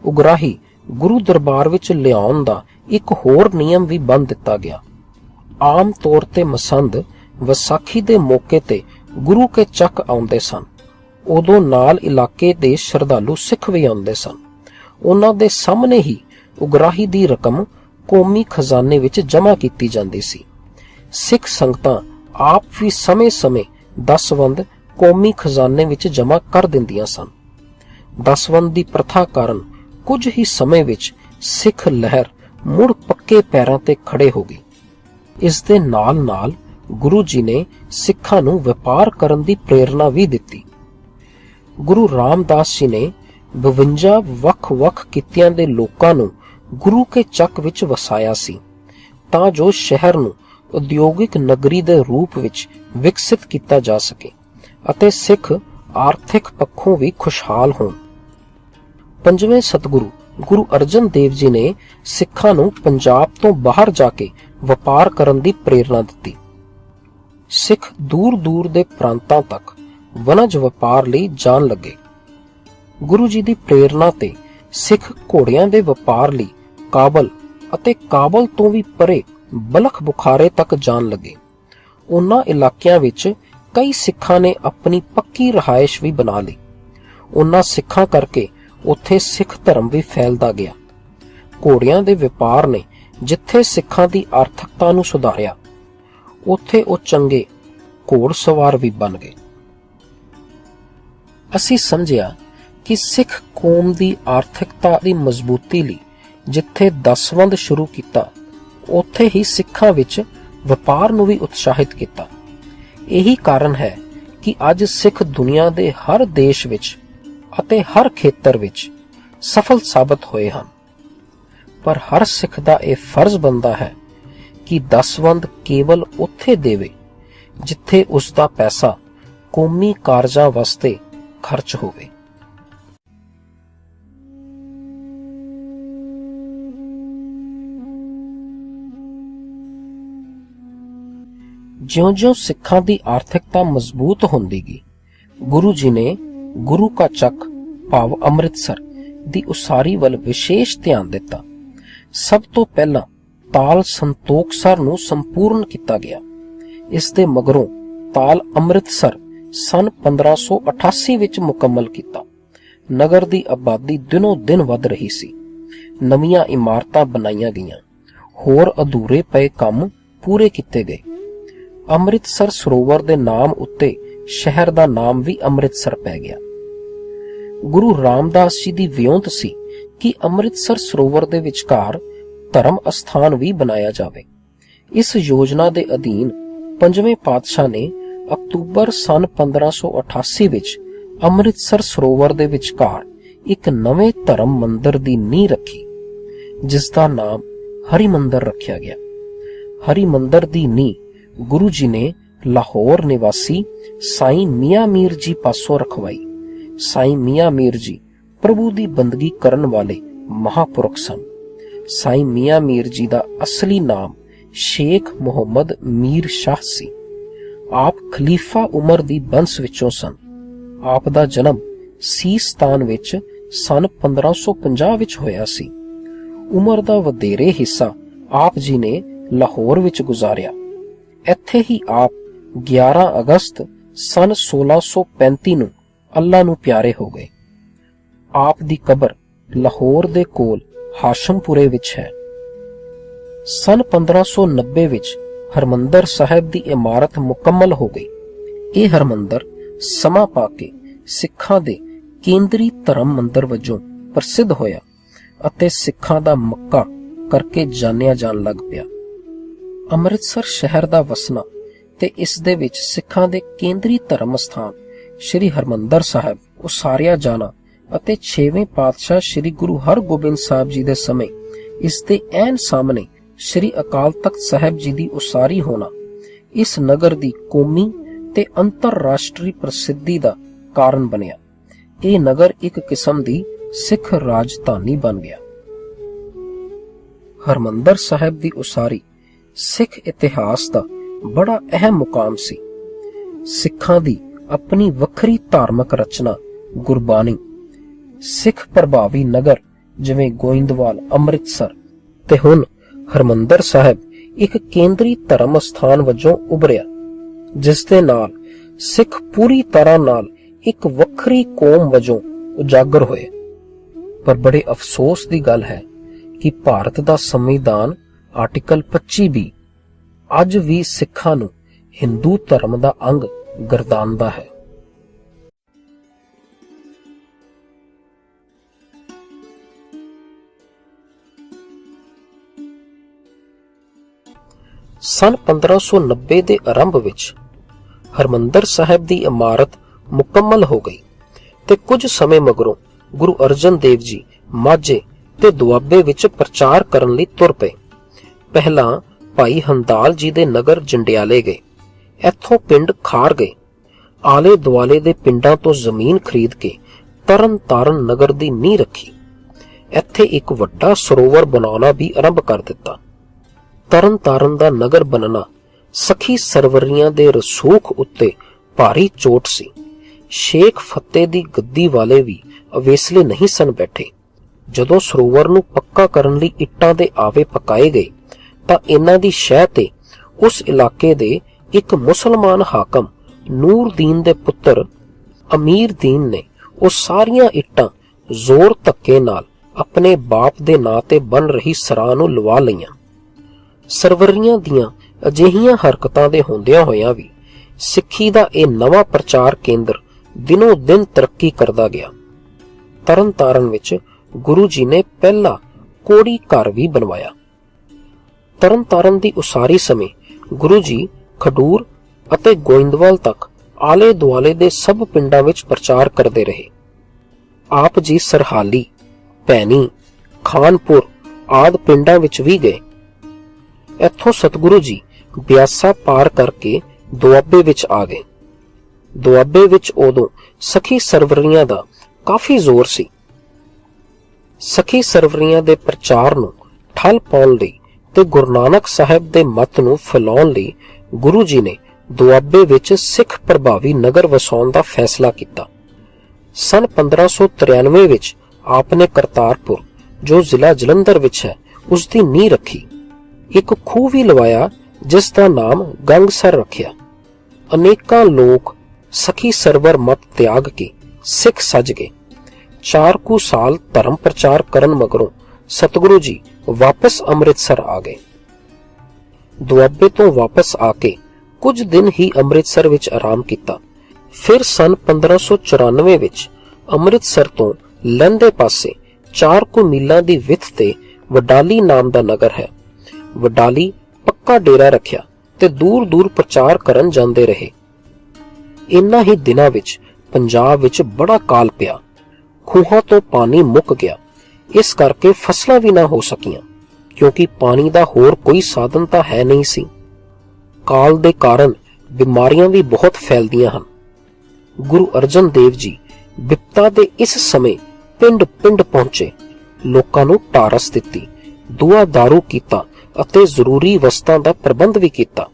ਉਗਰਾਹੀ ਗੁਰੂ ਦਰਬਾਰ ਵਿੱਚ ਲਿਆਉਣ ਦਾ ਇੱਕ ਹੋਰ ਨਿਯਮ ਵੀ ਬੰਨ੍ਹ ਦਿੱਤਾ ਗਿਆ। ਆਮ ਤੌਰ ਤੇ ਮਸੰਦ ਵਿਸਾਖੀ ਦੇ ਮੌਕੇ ਤੇ ਗੁਰੂ ਕੇ ਚੱਕ ਆਉਂਦੇ ਸਨ। ਉਦੋਂ ਨਾਲ ਇਲਾਕੇ ਦੇ ਸ਼ਰਧਾਲੂ ਸਿੱਖ ਵੀ ਆਉਂਦੇ ਸਨ। ਉਹਨਾਂ ਦੇ ਸਾਹਮਣੇ ਹੀ ਉਗਰਾਹੀ ਦੀ ਰਕਮ ਕੌਮੀ ਖਜ਼ਾਨੇ ਵਿੱਚ ਜਮ੍ਹਾਂ ਕੀਤੀ ਜਾਂਦੀ ਸੀ। ਸਿੱਖ ਸੰਗਤਾਂ ਆਪ ਵੀ ਸਮੇਂ-ਸਮੇਂ 10 ਵੰਦ ਕੌਮੀ ਖਜ਼ਾਨੇ ਵਿੱਚ ਜਮ੍ਹਾਂ ਕਰ ਦਿੰਦੀਆਂ ਸਨ। 10 ਵੰਦ ਦੀ ਪ੍ਰਥਾ ਕਾਰਨ ਕੁਝ ਹੀ ਸਮੇਂ ਵਿੱਚ ਸਿੱਖ ਲਹਿਰ ਮੁੜ ਪੱਕੇ ਪੈਰਾਂ ਤੇ ਖੜੇ ਹੋ ਗਈ। ਇਸ ਦੇ ਨਾਲ-ਨਾਲ ਗੁਰੂ ਜੀ ਨੇ ਸਿੱਖਾਂ ਨੂੰ ਵਪਾਰ ਕਰਨ ਦੀ ਪ੍ਰੇਰਣਾ ਵੀ ਦਿੱਤੀ। ਗੁਰੂ ਰਾਮਦਾਸ ਜੀ ਨੇ 52 ਵੱਖ-ਵੱਖ ਕਿੱਤਿਆਂ ਦੇ ਲੋਕਾਂ ਨੂੰ ਗੁਰੂ ਕੇ ਚੱਕ ਵਿੱਚ ਵਸਾਇਆ ਸੀ, ਤਾਂ ਜੋ ਸ਼ਹਿਰ ਨੂੰ ਉਦਯੋਗਿਕ ਨਗਰੀ ਦੇ ਰੂਪ ਵਿੱਚ ਵਿਕਸਿਤ ਕੀਤਾ ਜਾ ਸਕੇ ਅਤੇ ਸਿੱਖ ਆਰਥਿਕ ਪੱਖੋਂ ਵੀ ਖੁਸ਼ਹਾਲ ਹੋਣ। 5ਵੇਂ ਸਤਿਗੁਰੂ ਗੁਰੂ ਅਰਜਨ ਦੇਵ ਜੀ ਨੇ ਸਿੱਖਾਂ ਨੂੰ ਪੰਜਾਬ ਤੋਂ ਬਾਹਰ ਜਾ ਕੇ ਵਪਾਰ ਕਰਨ ਦੀ ਪ੍ਰੇਰਣਾ ਦਿੱਤੀ। ਸਿੱਖ ਦੂਰ-ਦੂਰ ਦੇ ਪ੍ਰਾਂਤਾਂ ਤੱਕ ਵਣਜ ਵਪਾਰ ਲਈ ਜਾਣ ਲੱਗੇ। ਗੁਰੂ ਜੀ ਦੀ ਪ੍ਰੇਰਣਾ ਤੇ ਸਿੱਖ ਘੋੜਿਆਂ ਦੇ ਵਪਾਰ ਲਈ ਕਾਬਲ ਅਤੇ ਕਾਬਲ ਤੋਂ ਵੀ ਪਰੇ ਬਲਖ ਬੁਖਾਰੇ ਤੱਕ ਜਾਣ ਲੱਗੇ। ਉਹਨਾਂ ਇਲਾਕਿਆਂ ਵਿੱਚ ਕਈ ਸਿੱਖਾਂ ਨੇ ਆਪਣੀ ਪੱਕੀ ਰਿਹਾਇਸ਼ ਵੀ ਬਣਾ ਲਈ। ਉਹਨਾਂ ਸਿੱਖਾਂ ਕਰਕੇ ਉੱਥੇ ਸਿੱਖ ਧਰਮ ਵੀ ਫੈਲਦਾ ਗਿਆ। ਘੋੜਿਆਂ ਦੇ ਵਪਾਰ ਨੇ ਜਿੱਥੇ ਸਿੱਖਾਂ ਦੀ ਆਰਥਿਕਤਾ ਨੂੰ ਸੁਧਾਰਿਆ, ਉੱਥੇ ਉਹ ਚੰਗੇ ਘੋੜਸਵਾਰ ਵੀ ਬਣ ਗਏ। ਅਸੀਂ ਸਮਝਿਆ ਕਿ ਸਿੱਖ ਕੌਮ ਦੀ ਆਰਥਿਕਤਾ ਦੀ ਮਜ਼ਬੂਤੀ ਲਈ ਜਿੱਥੇ ਦਸਵੰਧ ਸ਼ੁਰੂ ਕੀਤਾ, ਉੱਥੇ ਹੀ ਸਿੱਖਾਂ ਵਿੱਚ ਵਪਾਰ ਨੂੰ ਵੀ ਉਤਸ਼ਾਹਿਤ ਕੀਤਾ। ਇਹੀ ਕਾਰਨ ਹੈ ਕਿ ਅੱਜ ਸਿੱਖ ਦੁਨੀਆ ਦੇ ਹਰ ਦੇਸ਼ ਵਿੱਚ ਅਤੇ ਹਰ ਖੇਤਰ ਵਿੱਚ ਸਫਲ ਸਾਬਤ ਹੋਏ ਹਨ। ਪਰ ਹਰ ਸਿੱਖ ਦਾ ਇਹ ਫਰਜ਼ ਬਣਦਾ ਹੈ ਕਿ ਦਸਵੰਧ ਕੇਵਲ ਉੱਥੇ ਦੇਵੇ ਜਿੱਥੇ ਉਸ ਦਾ ਪੈਸਾ ਕੌਮੀ ਕਾਰਜਾਂ ਵਾਸਤੇ ਖਰਚ ਹੋਵੇ। ਜਿਉਂ-ਜਿਉਂ ਸਿੱਖਾਂ ਦੀ ਆਰਥਿਕਤਾ ਮਜ਼ਬੂਤ ਹੁੰਦੀ ਗਈ, ਗੁਰੂ ਜੀ ਨੇ ਗੁਰੂ ਕਾ ਚੱਕ ਭਾਵ ਅੰਮ੍ਰਿਤਸਰ ਦੀ ਉਸਾਰੀ ਵੱਲ ਵਿਸ਼ੇਸ਼ ਧਿਆਨ ਦਿੱਤਾ। ਸਭ ਤੋਂ ਪਹਿਲਾਂ ਤਾਲ ਸੰਤੋਖਸਰ ਨੂੰ ਸੰਪੂਰਨ ਕੀਤਾ ਗਿਆ। ਇਸ ਦੇ ਮਗਰੋਂ ਤਾਲ ਅੰਮ੍ਰਿਤਸਰ ਸਨ 1588 ਵਿੱਚ ਮੁਕੰਮਲ ਕੀਤਾ। ਨਗਰ ਦੀ ਆਬਾਦੀ ਦਿਨੋਂ ਦਿਨ ਵੱਧ ਰਹੀ ਸੀ। ਨਵੀਆਂ ਇਮਾਰਤਾਂ ਬਣਾਈਆਂ ਗਈਆਂ, ਹੋਰ ਅਧੂਰੇ ਪਏ ਕੰਮ ਪੂਰੇ ਕੀਤੇ ਗਏ। ਅੰਮ੍ਰਿਤਸਰ ਸਰੋਵਰ ਦੇ ਨਾਮ ਉੱਤੇ ਸ਼ਹਿਰ ਦਾ ਨਾਮ ਵੀ ਅੰਮ੍ਰਿਤਸਰ ਪੈ ਗਿਆ। ਗੁਰੂ ਰਾਮਦਾਸ ਜੀ ਦੀ ਵਿਉਂਤ ਸੀ ਕਿ ਅੰਮ੍ਰਿਤਸਰ ਸਰੋਵਰ ਦੇ ਵਿਚਕਾਰ ਧਰਮ ਅਸਥਾਨ ਵੀ ਬਣਾਇਆ ਜਾਵੇ। ਇਸ ਯੋਜਨਾ ਦੇ ਅਧੀਨ 5ਵੇਂ ਪਾਤਸ਼ਾਹ ਨੇ ਅਕਤੂਬਰ ਸਨ 1588 ਵਿੱਚ ਅੰਮ੍ਰਿਤਸਰ ਸਰੋਵਰ ਦੇ ਵਿਚਕਾਰ ਇੱਕ ਨਵੇਂ ਧਰਮ ਮੰਦਰ ਦੀ ਨੀਂਹ ਰੱਖੀ, ਜਿਸ ਦਾ ਨਾਮ ਹਰੀ ਮੰਦਰ ਰੱਖਿਆ ਗਿਆ। ਹਰੀ ਮੰਦਰ ਦੀ ਨੀਂਹ ਗੁਰੂ ਜੀ ਨੇ ਲਾਹੌਰ ਨਿਵਾਸੀ ਸਾਈਂ ਮੀਆਂ ਮੀਰ ਜੀ ਪਾਸੋਂ ਰਖਵਾਈ। ਸਾਈਂ ਮੀਆਂ ਮੀਰ ਜੀ ਪ੍ਰਭੂ ਦੀ ਬੰਦਗੀ ਕਰਨ ਵਾਲੇ ਮਹਾਪੁਰਖ ਸਨ। ਸਾਈਂ ਮੀਆਂ ਮੀਰ ਜੀ ਦਾ ਅਸਲੀ ਨਾਮ ਸ਼ੇਖ ਮੁਹੰਮਦ ਮੀਰ ਸ਼ਾਹ ਸੀ। ਆਪ ਖਲੀਫਾ ਉਮਰ ਦੀ ਬੰਸ ਵਿੱਚੋਂ ਸਨ। ਆਪ ਦਾ ਜਨਮ ਸੀਸਤਾਨ ਵਿੱਚ ਸਨ 1550 ਵਿੱਚ ਹੋਇਆ ਸੀ। ਉਮਰ ਦਾ ਵਧੇਰੇ ਹਿੱਸਾ ਆਪ ਜੀ ਨੇ ਲਾਹੌਰ ਵਿੱਚ ਗੁਜ਼ਾਰਿਆ। ਇੱਥੇ ਹੀ ਆਪ 11 ਅਗਸਤ ਸਨ 1635 ਨੂੰ ਅੱਲਾ ਨੂੰ ਪਿਆਰੇ ਹੋ ਗਏ। ਆਪ ਦੀ ਕਬਰ ਲਾਹੌਰ ਦੇ ਕੋਲ ਹਾਸ਼ਮਪੁਰੇ ਵਿੱਚ ਹੈ। ਸਨ 1590 ਵਿੱਚ ਹਰਮੰਦਰ ਸਾਹਿਬ ਦੀ ਇਮਾਰਤ ਮੁਕੰਮਲ ਹੋ ਗਈ। ਇਹ ਹਰਮੰਦਰ ਸਮਾਂ ਪਾ ਕੇ ਸਿੱਖਾਂ ਦੇ ਕੇਂਦਰੀ ਧਰਮ ਮੰਦਰ ਵਜੋਂ ਪ੍ਰਸਿੱਧ ਹੋਇਆ ਅਤੇ ਸਿੱਖਾਂ ਦਾ ਮੱਕਾ ਕਰਕੇ ਜਾਣਿਆ ਜਾਣ ਲੱਗ ਪਿਆ। ਅੰਮ੍ਰਿਤਸਰ ਸ਼ਹਿਰ ਦਾ ਵਸਣਾ ਤੇ ਇਸ ਦੇ ਵਿੱਚ ਸਿੱਖਾਂ ਦੇ ਕੇਂਦਰੀ ਧਰਮ ਸਥਾਨ ਸ਼੍ਰੀ ਹਰਮੰਦਰ ਸਾਹਿਬ ਉਸਾਰਿਆ ਜਾਣਾ ਅਤੇ 6ਵੇਂ ਪਾਤਸ਼ਾਹ ਸ਼੍ਰੀ ਗੁਰੂ ਹਰਗੋਬਿੰਦ ਸਾਹਿਬ ਜੀ ਦੇ ਸਮੇਂ ਇਸ ਦੇ ਐਨ ਸਾਹਮਣੇ ਸ਼੍ਰੀ ਅਕਾਲ ਤਖਤ ਸਾਹਿਬ ਜੀ ਦੀ ਉਸਾਰੀ ਹੋਣਾ ਇਸ ਨਗਰ ਦੀ ਕੌਮੀ ਤੇ ਅੰਤਰਰਾਸ਼ਟਰੀ ਪ੍ਰਸਿੱਧੀ ਦਾ ਕਾਰਨ ਬਣਿਆ। ਇਹ ਨਗਰ ਇੱਕ ਕਿਸਮ ਦੀ ਸਿੱਖ ਰਾਜਧਾਨੀ ਬਣ ਗਿਆ। ਹਰਮੰਦਰ ਸਾਹਿਬ ਦੀ ਉਸਾਰੀ ਸਿੱਖ ਇਤਿਹਾਸ ਦਾ ਬੜਾ ਅਹਿਮ ਮੁਕਾਮ ਸੀ। ਸਿੱਖਾਂ ਦੀ ਆਪਣੀ ਵੱਖਰੀ ਧਾਰਮਿਕ ਰਚਨਾ ਗੁਰਬਾਣੀ, ਸਿੱਖ ਪ੍ਰਭਾਵੀ ਨਗਰ ਜਿਵੇਂ ਗੋਇੰਦਵਾਲ, ਅੰਮ੍ਰਿਤਸਰ ਤੇ ਹੁਣ ਹਰਮੰਦਰ ਸਾਹਿਬ ਇੱਕ ਕੇਂਦਰੀ ਧਰਮ ਸਥਾਨ ਵਜੋਂ ਉਭਰਿਆ, ਜਿਸ ਦੇ ਨਾਲ ਸਿੱਖ ਪੂਰੀ ਤਰ੍ਹਾਂ ਨਾਲ ਇੱਕ ਵੱਖਰੀ ਕੌਮ ਵਜੋਂ ਉਜਾਗਰ ਹੋਏ। ਪਰ ਬੜੇ ਅਫਸੋਸ ਦੀ ਗੱਲ ਹੈ ਕਿ ਭਾਰਤ ਦਾ ਸੰਵਿਧਾਨ ਆਰਟੀਕਲ 25 ਵੀ ਅੱਜ ਵੀ ਸਿੱਖਾਂ ਨੂੰ ਹਿੰਦੂ ਧਰਮ ਦਾ ਅੰਗ ਗਰਦਾਨਦਾ ਹੈ। ਸਨ 1590 ਦੇ ਆਰੰਭ ਵਿੱਚ ਹਰਮੰਦਰ ਸਾਹਿਬ ਦੀ ਇਮਾਰਤ ਮੁਕੰਮਲ ਹੋ ਗਈ ਤੇ ਕੁਝ ਸਮੇਂ ਮਗਰੋਂ ਗੁਰੂ ਅਰਜਨ ਦੇਵ ਜੀ ਮਾਝੇ ਤੇ ਦੁਆਬੇ ਵਿੱਚ ਪ੍ਰਚਾਰ ਕਰਨ ਲਈ ਤੁਰ ਪਏ। ਪਹਿਲਾਂ ਭਾਈ ਹੰਦਾਲ ਜੀ ਦੇ ਨਗਰ ਜੰਡਿਆਲੇ ਗਏ। ਇੱਥੋਂ ਪਿੰਡ ਖਾਰ ਗਏ। ਆਲੇ ਦੁਆਲੇ ਦੇ ਪਿੰਡਾਂ ਤੋਂ ਜ਼ਮੀਨ ਖਰੀਦ ਕੇ ਤਰਨ ਤਾਰਨ ਨਗਰ ਦੀ ਨੀਂਹ ਰੱਖੀ। ਇੱਥੇ ਇੱਕ ਵੱਡਾ ਸਰੋਵਰ ਬਣਾਉਣਾ ਵੀ ਆਰੰਭ ਕਰ ਦਿੱਤਾ। ਤਰਨ ਤਾਰਨ ਦਾ ਨਗਰ ਬਣਨਾ ਸਖੀ ਸਰਵਰੀਆਂ ਦੇ ਰਸੂਖ ਉੱਤੇ ਭਾਰੀ ਚੋਟ ਸੀ। ਸ਼ੇਖ ਫਤਿਹ ਦੀ ਗੱਦੀ ਵਾਲੇ ਵੀ ਅਵੇਸਲੇ ਨਹੀਂ ਸਨ ਬੈਠੇ। ਜਦੋਂ ਸਰੋਵਰ ਨੂੰ ਪੱਕਾ ਕਰਨ ਲਈ ਇੱਟਾਂ ਦੇ ਆਵੇ ਪਕਾਏ ਗਏ ਤਾਂ ਇਹਨਾਂ ਦੀ ਸ਼ਹਿ ਤੇ ਉਸ ਇਲਾਕੇ ਦੇ ਇੱਕ ਮੁਸਲਮਾਨ ਹਾਕਮ ਨੂਰਦੀਨ ਦੇ ਪੁੱਤਰ ਅਮੀਰਦੀਨ ਨੇ ਉਹ ਸਾਰੀਆਂ ਇੱਟਾਂ ਜ਼ੋਰ ਧੱਕੇ ਨਾਲ ਆਪਣੇ ਬਾਪ ਦੇ ਨਾਂ ਤੇ ਬਣ ਰਹੀ ਸਰਾਂ ਨੂੰ ਲਵਾ ਲਈਆਂ। ਸਰਵਰੀਆਂ ਦੀਆਂ ਅਜਿਹੀਆਂ ਹਰਕਤਾਂ ਦੇ ਹੁੰਦਿਆਂ ਹੋਇਆਂ ਵੀ ਸਿੱਖੀ ਦਾ ਇਹ ਨਵਾਂ ਪ੍ਰਚਾਰ ਕੇਂਦਰ ਦਿਨੋਂ ਦਿਨ ਤਰੱਕੀ ਕਰਦਾ ਗਿਆ। ਤਰਨ ਤਾਰਨ ਵਿੱਚ ਗੁਰੂ ਜੀ ਨੇ ਪਹਿਲਾ ਕੋੜੀ ਘਰ ਵੀ ਬਣਵਾਇਆ। ਤਰਨ ਤਾਰਨ ਦੀ ਉਸਾਰੀ ਸਮੇਂ ਗੁਰੂ ਜੀ ਖਡੂਰ ਅਤੇ ਗੋਇੰਦਵਾਲ ਤੱਕ ਆਲੇ ਦੁਆਲੇ ਦੇ ਸਭ ਪਿੰਡਾਂ ਵਿੱਚ ਪ੍ਰਚਾਰ ਕਰਦੇ ਰਹੇ। ਆਪ ਜੀ ਸਰਹਾਲੀ, ਭੈਣੀ, ਖਾਨਪੁਰ ਆਦਿ ਪਿੰਡਾਂ ਵਿੱਚ ਵੀ ਗਏ। ਇੱਥੋਂ ਸਤਿਗੁਰੂ ਜੀ ਬਿਆਸਾ ਪਾਰ ਕਰਕੇ ਦੁਆਬੇ ਵਿੱਚ ਆ ਗਏ। ਦੁਆਬੇ ਵਿੱਚ ਉਦੋਂ ਸਖੀ ਸਰਵਰੀਆਂ ਦਾ ਕਾਫੀ ਜ਼ੋਰ ਸੀ। ਸਖੀ ਸਰਵਰੀਆਂ ਦੇ ਪ੍ਰਚਾਰ ਨੂੰ ਠੱਲ ਪਾਉਣ ਲਈ ਤੇ ਗੁਰੂ ਨਾਨਕ ਸਾਹਿਬ ਦੇ ਮਤ ਨੂੰ ਫੈਲਾਉਣ ਲਈ ਗੁਰੂ ਜੀ ਨੇ ਦੁਆਬੇ ਵਿੱਚ ਸਿੱਖ ਪ੍ਰਭਾਵੀ ਨਗਰ ਵਸਾਉਣ ਦਾ ਫੈਸਲਾ ਕੀਤਾ। ਸਨ 1593 ਵਿੱਚ ਆਪ ਨੇ ਕਰਤਾਰਪੁਰ, ਜੋ ਜ਼ਿਲ੍ਹਾ ਜਲੰਧਰ ਵਿੱਚ ਹੈ, ਉਸ ਦੀ ਨੀਂਹ ਰੱਖੀ। ਇੱਕ ਖੂਹ ਵੀ ਲਵਾਇਆ ਜਿਸ ਦਾ ਨਾਮ ਗੰਗਸਰ ਰੱਖਿਆ। ਅਨੇਕਾਂ ਲੋਕ ਸਖੀ ਸਰਵਰ ਮਤ ਤਿਆਗ ਕੇ ਸਿੱਖ ਸੱਜ ਗਏ। 4 ਕੁ ਸਾਲ ਧਰਮ ਪ੍ਰਚਾਰ ਕਰਨ ਮਗਰੋਂ ਸਤਿਗੁਰੂ ਜੀ ਵਾਪਸ ਅੰਮ੍ਰਿਤਸਰ ਆ ਗਏ। ਦੁਆਬੇ ਤੋਂ ਵਾਪਸ ਆ ਕੇ ਕੁਝ ਦਿਨ ਹੀ ਅੰਮ੍ਰਿਤਸਰ ਵਿੱਚ ਆਰਾਮ ਕੀਤਾ। ਫਿਰ ਸਨ 1594 ਵਿੱਚ ਅੰਮ੍ਰਿਤਸਰ ਤੋਂ ਲਹਿੰਦੇ ਪਾਸੇ 4 ਕੁ ਮੀਲਾਂ ਦੀ ਵਿੱਥ ਤੇ ਵਡਾਲੀ ਨਾਮ ਦਾ ਨਗਰ ਹੈ। ਵਡਾਲੀ ਪੱਕਾ ਡੇਰਾ ਰੱਖਿਆ ਤੇ ਦੂਰ ਦੂਰ ਪ੍ਰਚਾਰ ਕਰਨ ਜਾਂਦੇ ਰਹੇ। ਇਨ੍ਹਾਂ ਹੀ ਦਿਨਾਂ ਵਿੱਚ ਪੰਜਾਬ ਵਿੱਚ ਬੜਾ ਕਾਲ ਪਿਆ। ਖੂਹਾਂ ਤੋਂ ਪਾਣੀ ਮੁੱਕ ਗਿਆ। ਇਸ ਕਰਕੇ ਫਸਲਾਂ ਵੀ ਨਾ ਹੋ ਸਕੀਆਂ, ਕਿਉਂਕਿ ਪਾਣੀ ਦਾ ਹੋਰ ਕੋਈ ਸਾਧਨ ਤਾਂ ਹੈ ਨਹੀਂ ਸੀ। ਕਾਲ ਦੇ ਕਾਰਨ ਬਿਮਾਰੀਆਂ ਵੀ ਬਹੁਤ ਫੈਲਦੀਆਂ ਹਨ। ਗੁਰੂ ਅਰਜਨ ਦੇਵ ਜੀ ਬਿਪਤਾ ਦੇ ਇਸ ਸਮੇਂ ਪਿੰਡ ਪਿੰਡ ਪਹੁੰਚੇ, ਲੋਕਾਂ ਨੂੰ ਟਾਰਸ ਦਿੱਤੀ, ਦੁਆ ਦਾਰੂ ਕੀਤਾ ਅਤੇ ਜ਼ਰੂਰੀ ਵਸਤਾਂ ਦਾ ਪ੍ਰਬੰਧ ਵੀ ਕੀਤਾ।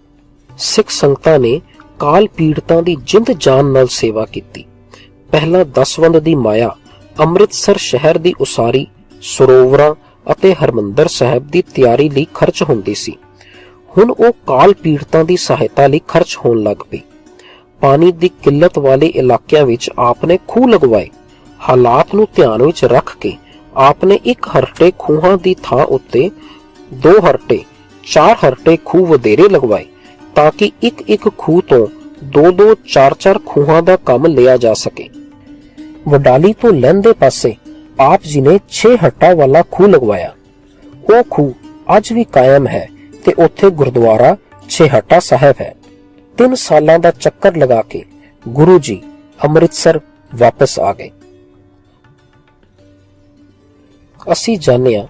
ਸਿੱਖ ਸੰਗਤਾਂ ਨੇ ਕਾਲ ਪੀੜਤਾਂ ਦੀ ਜਿੰਦ ਜਾਨ ਨਾਲ ਸੇਵਾ ਕੀਤੀ। ਪਹਿਲਾਂ ਦਸਵੰਧ ਦੀ ਮਾਇਆ ਅੰਮ੍ਰਿਤਸਰ ਸ਼ਹਿਰ ਦੀ ਉਸਾਰੀ, ਸਰੋਵਰਾਂ ਅਤੇ ਹਰਮੰਦਰ ਸਾਹਿਬ ਦੀ ਤਿਆਰੀ ਲਈ ਖਰਚ ਹੁੰਦੀ ਸੀ। ਹੁਣ ਉਹ ਕਾਲ ਪੀੜਤਾਂ ਦੀ ਸਹਾਇਤਾ ਲਈ ਖਰਚ ਹੋਣ ਲੱਗ ਪਈ। ਪਾਣੀ ਦੀ ਕਿੱਲਤ ਵਾਲੇ ਇਲਾਕਿਆਂ ਵਿੱਚ ਆਪਨੇ ਖੂਹ ਲਗਵਾਏ। ਹਾਲਾਤ ਨੂੰ ਧਿਆਨ ਵਿੱਚ ਰੱਖ ਕੇ ਆਪਨੇ 1 ਹਰਟੇ ਖੂਹਾਂ ਦੀ ਥਾਂ ਉੱਤੇ 2 ਹਰਟੇ 4 ਹਰਟੇ ਖੂਹ ਵਧੇਰੇ ਲਗਵਾਏ, ਤਾਂ ਕਿ ਇੱਕ ਖੂਹ ਤੋਂ 2-2 4-4 ਖੂਹਾਂ ਦਾ ਕੰਮ ਲਿਆ ਜਾ ਸਕੇ। ਵਡਾਲੀ ਤੋਂ ਲਹਿੰਦੇ ਪਾਸੇ ਆਪ ਜੀ ਨੇ 6 ਹੱਟਾਂ ਵਾਲਾ ਖੂਹ ਲਗਵਾਇਆ। ਉਹ ਖੂਹ ਅੱਜ ਵੀ ਕਾਇਮ ਹੈ ਤੇ ਉੱਥੇ ਗੁਰਦੁਆਰਾ ਛੇਹੱਟਾ ਸਾਹਿਬ ਹੈ। 3 ਸਾਲਾਂ ਦਾ ਚੱਕਰ ਲਗਾ ਕੇ ਗੁਰੂ ਜੀ ਅੰਮ੍ਰਿਤਸਰ ਵਾਪਸ ਆ ਗਏ। ਅਸੀਂ ਜਾਣਿਆ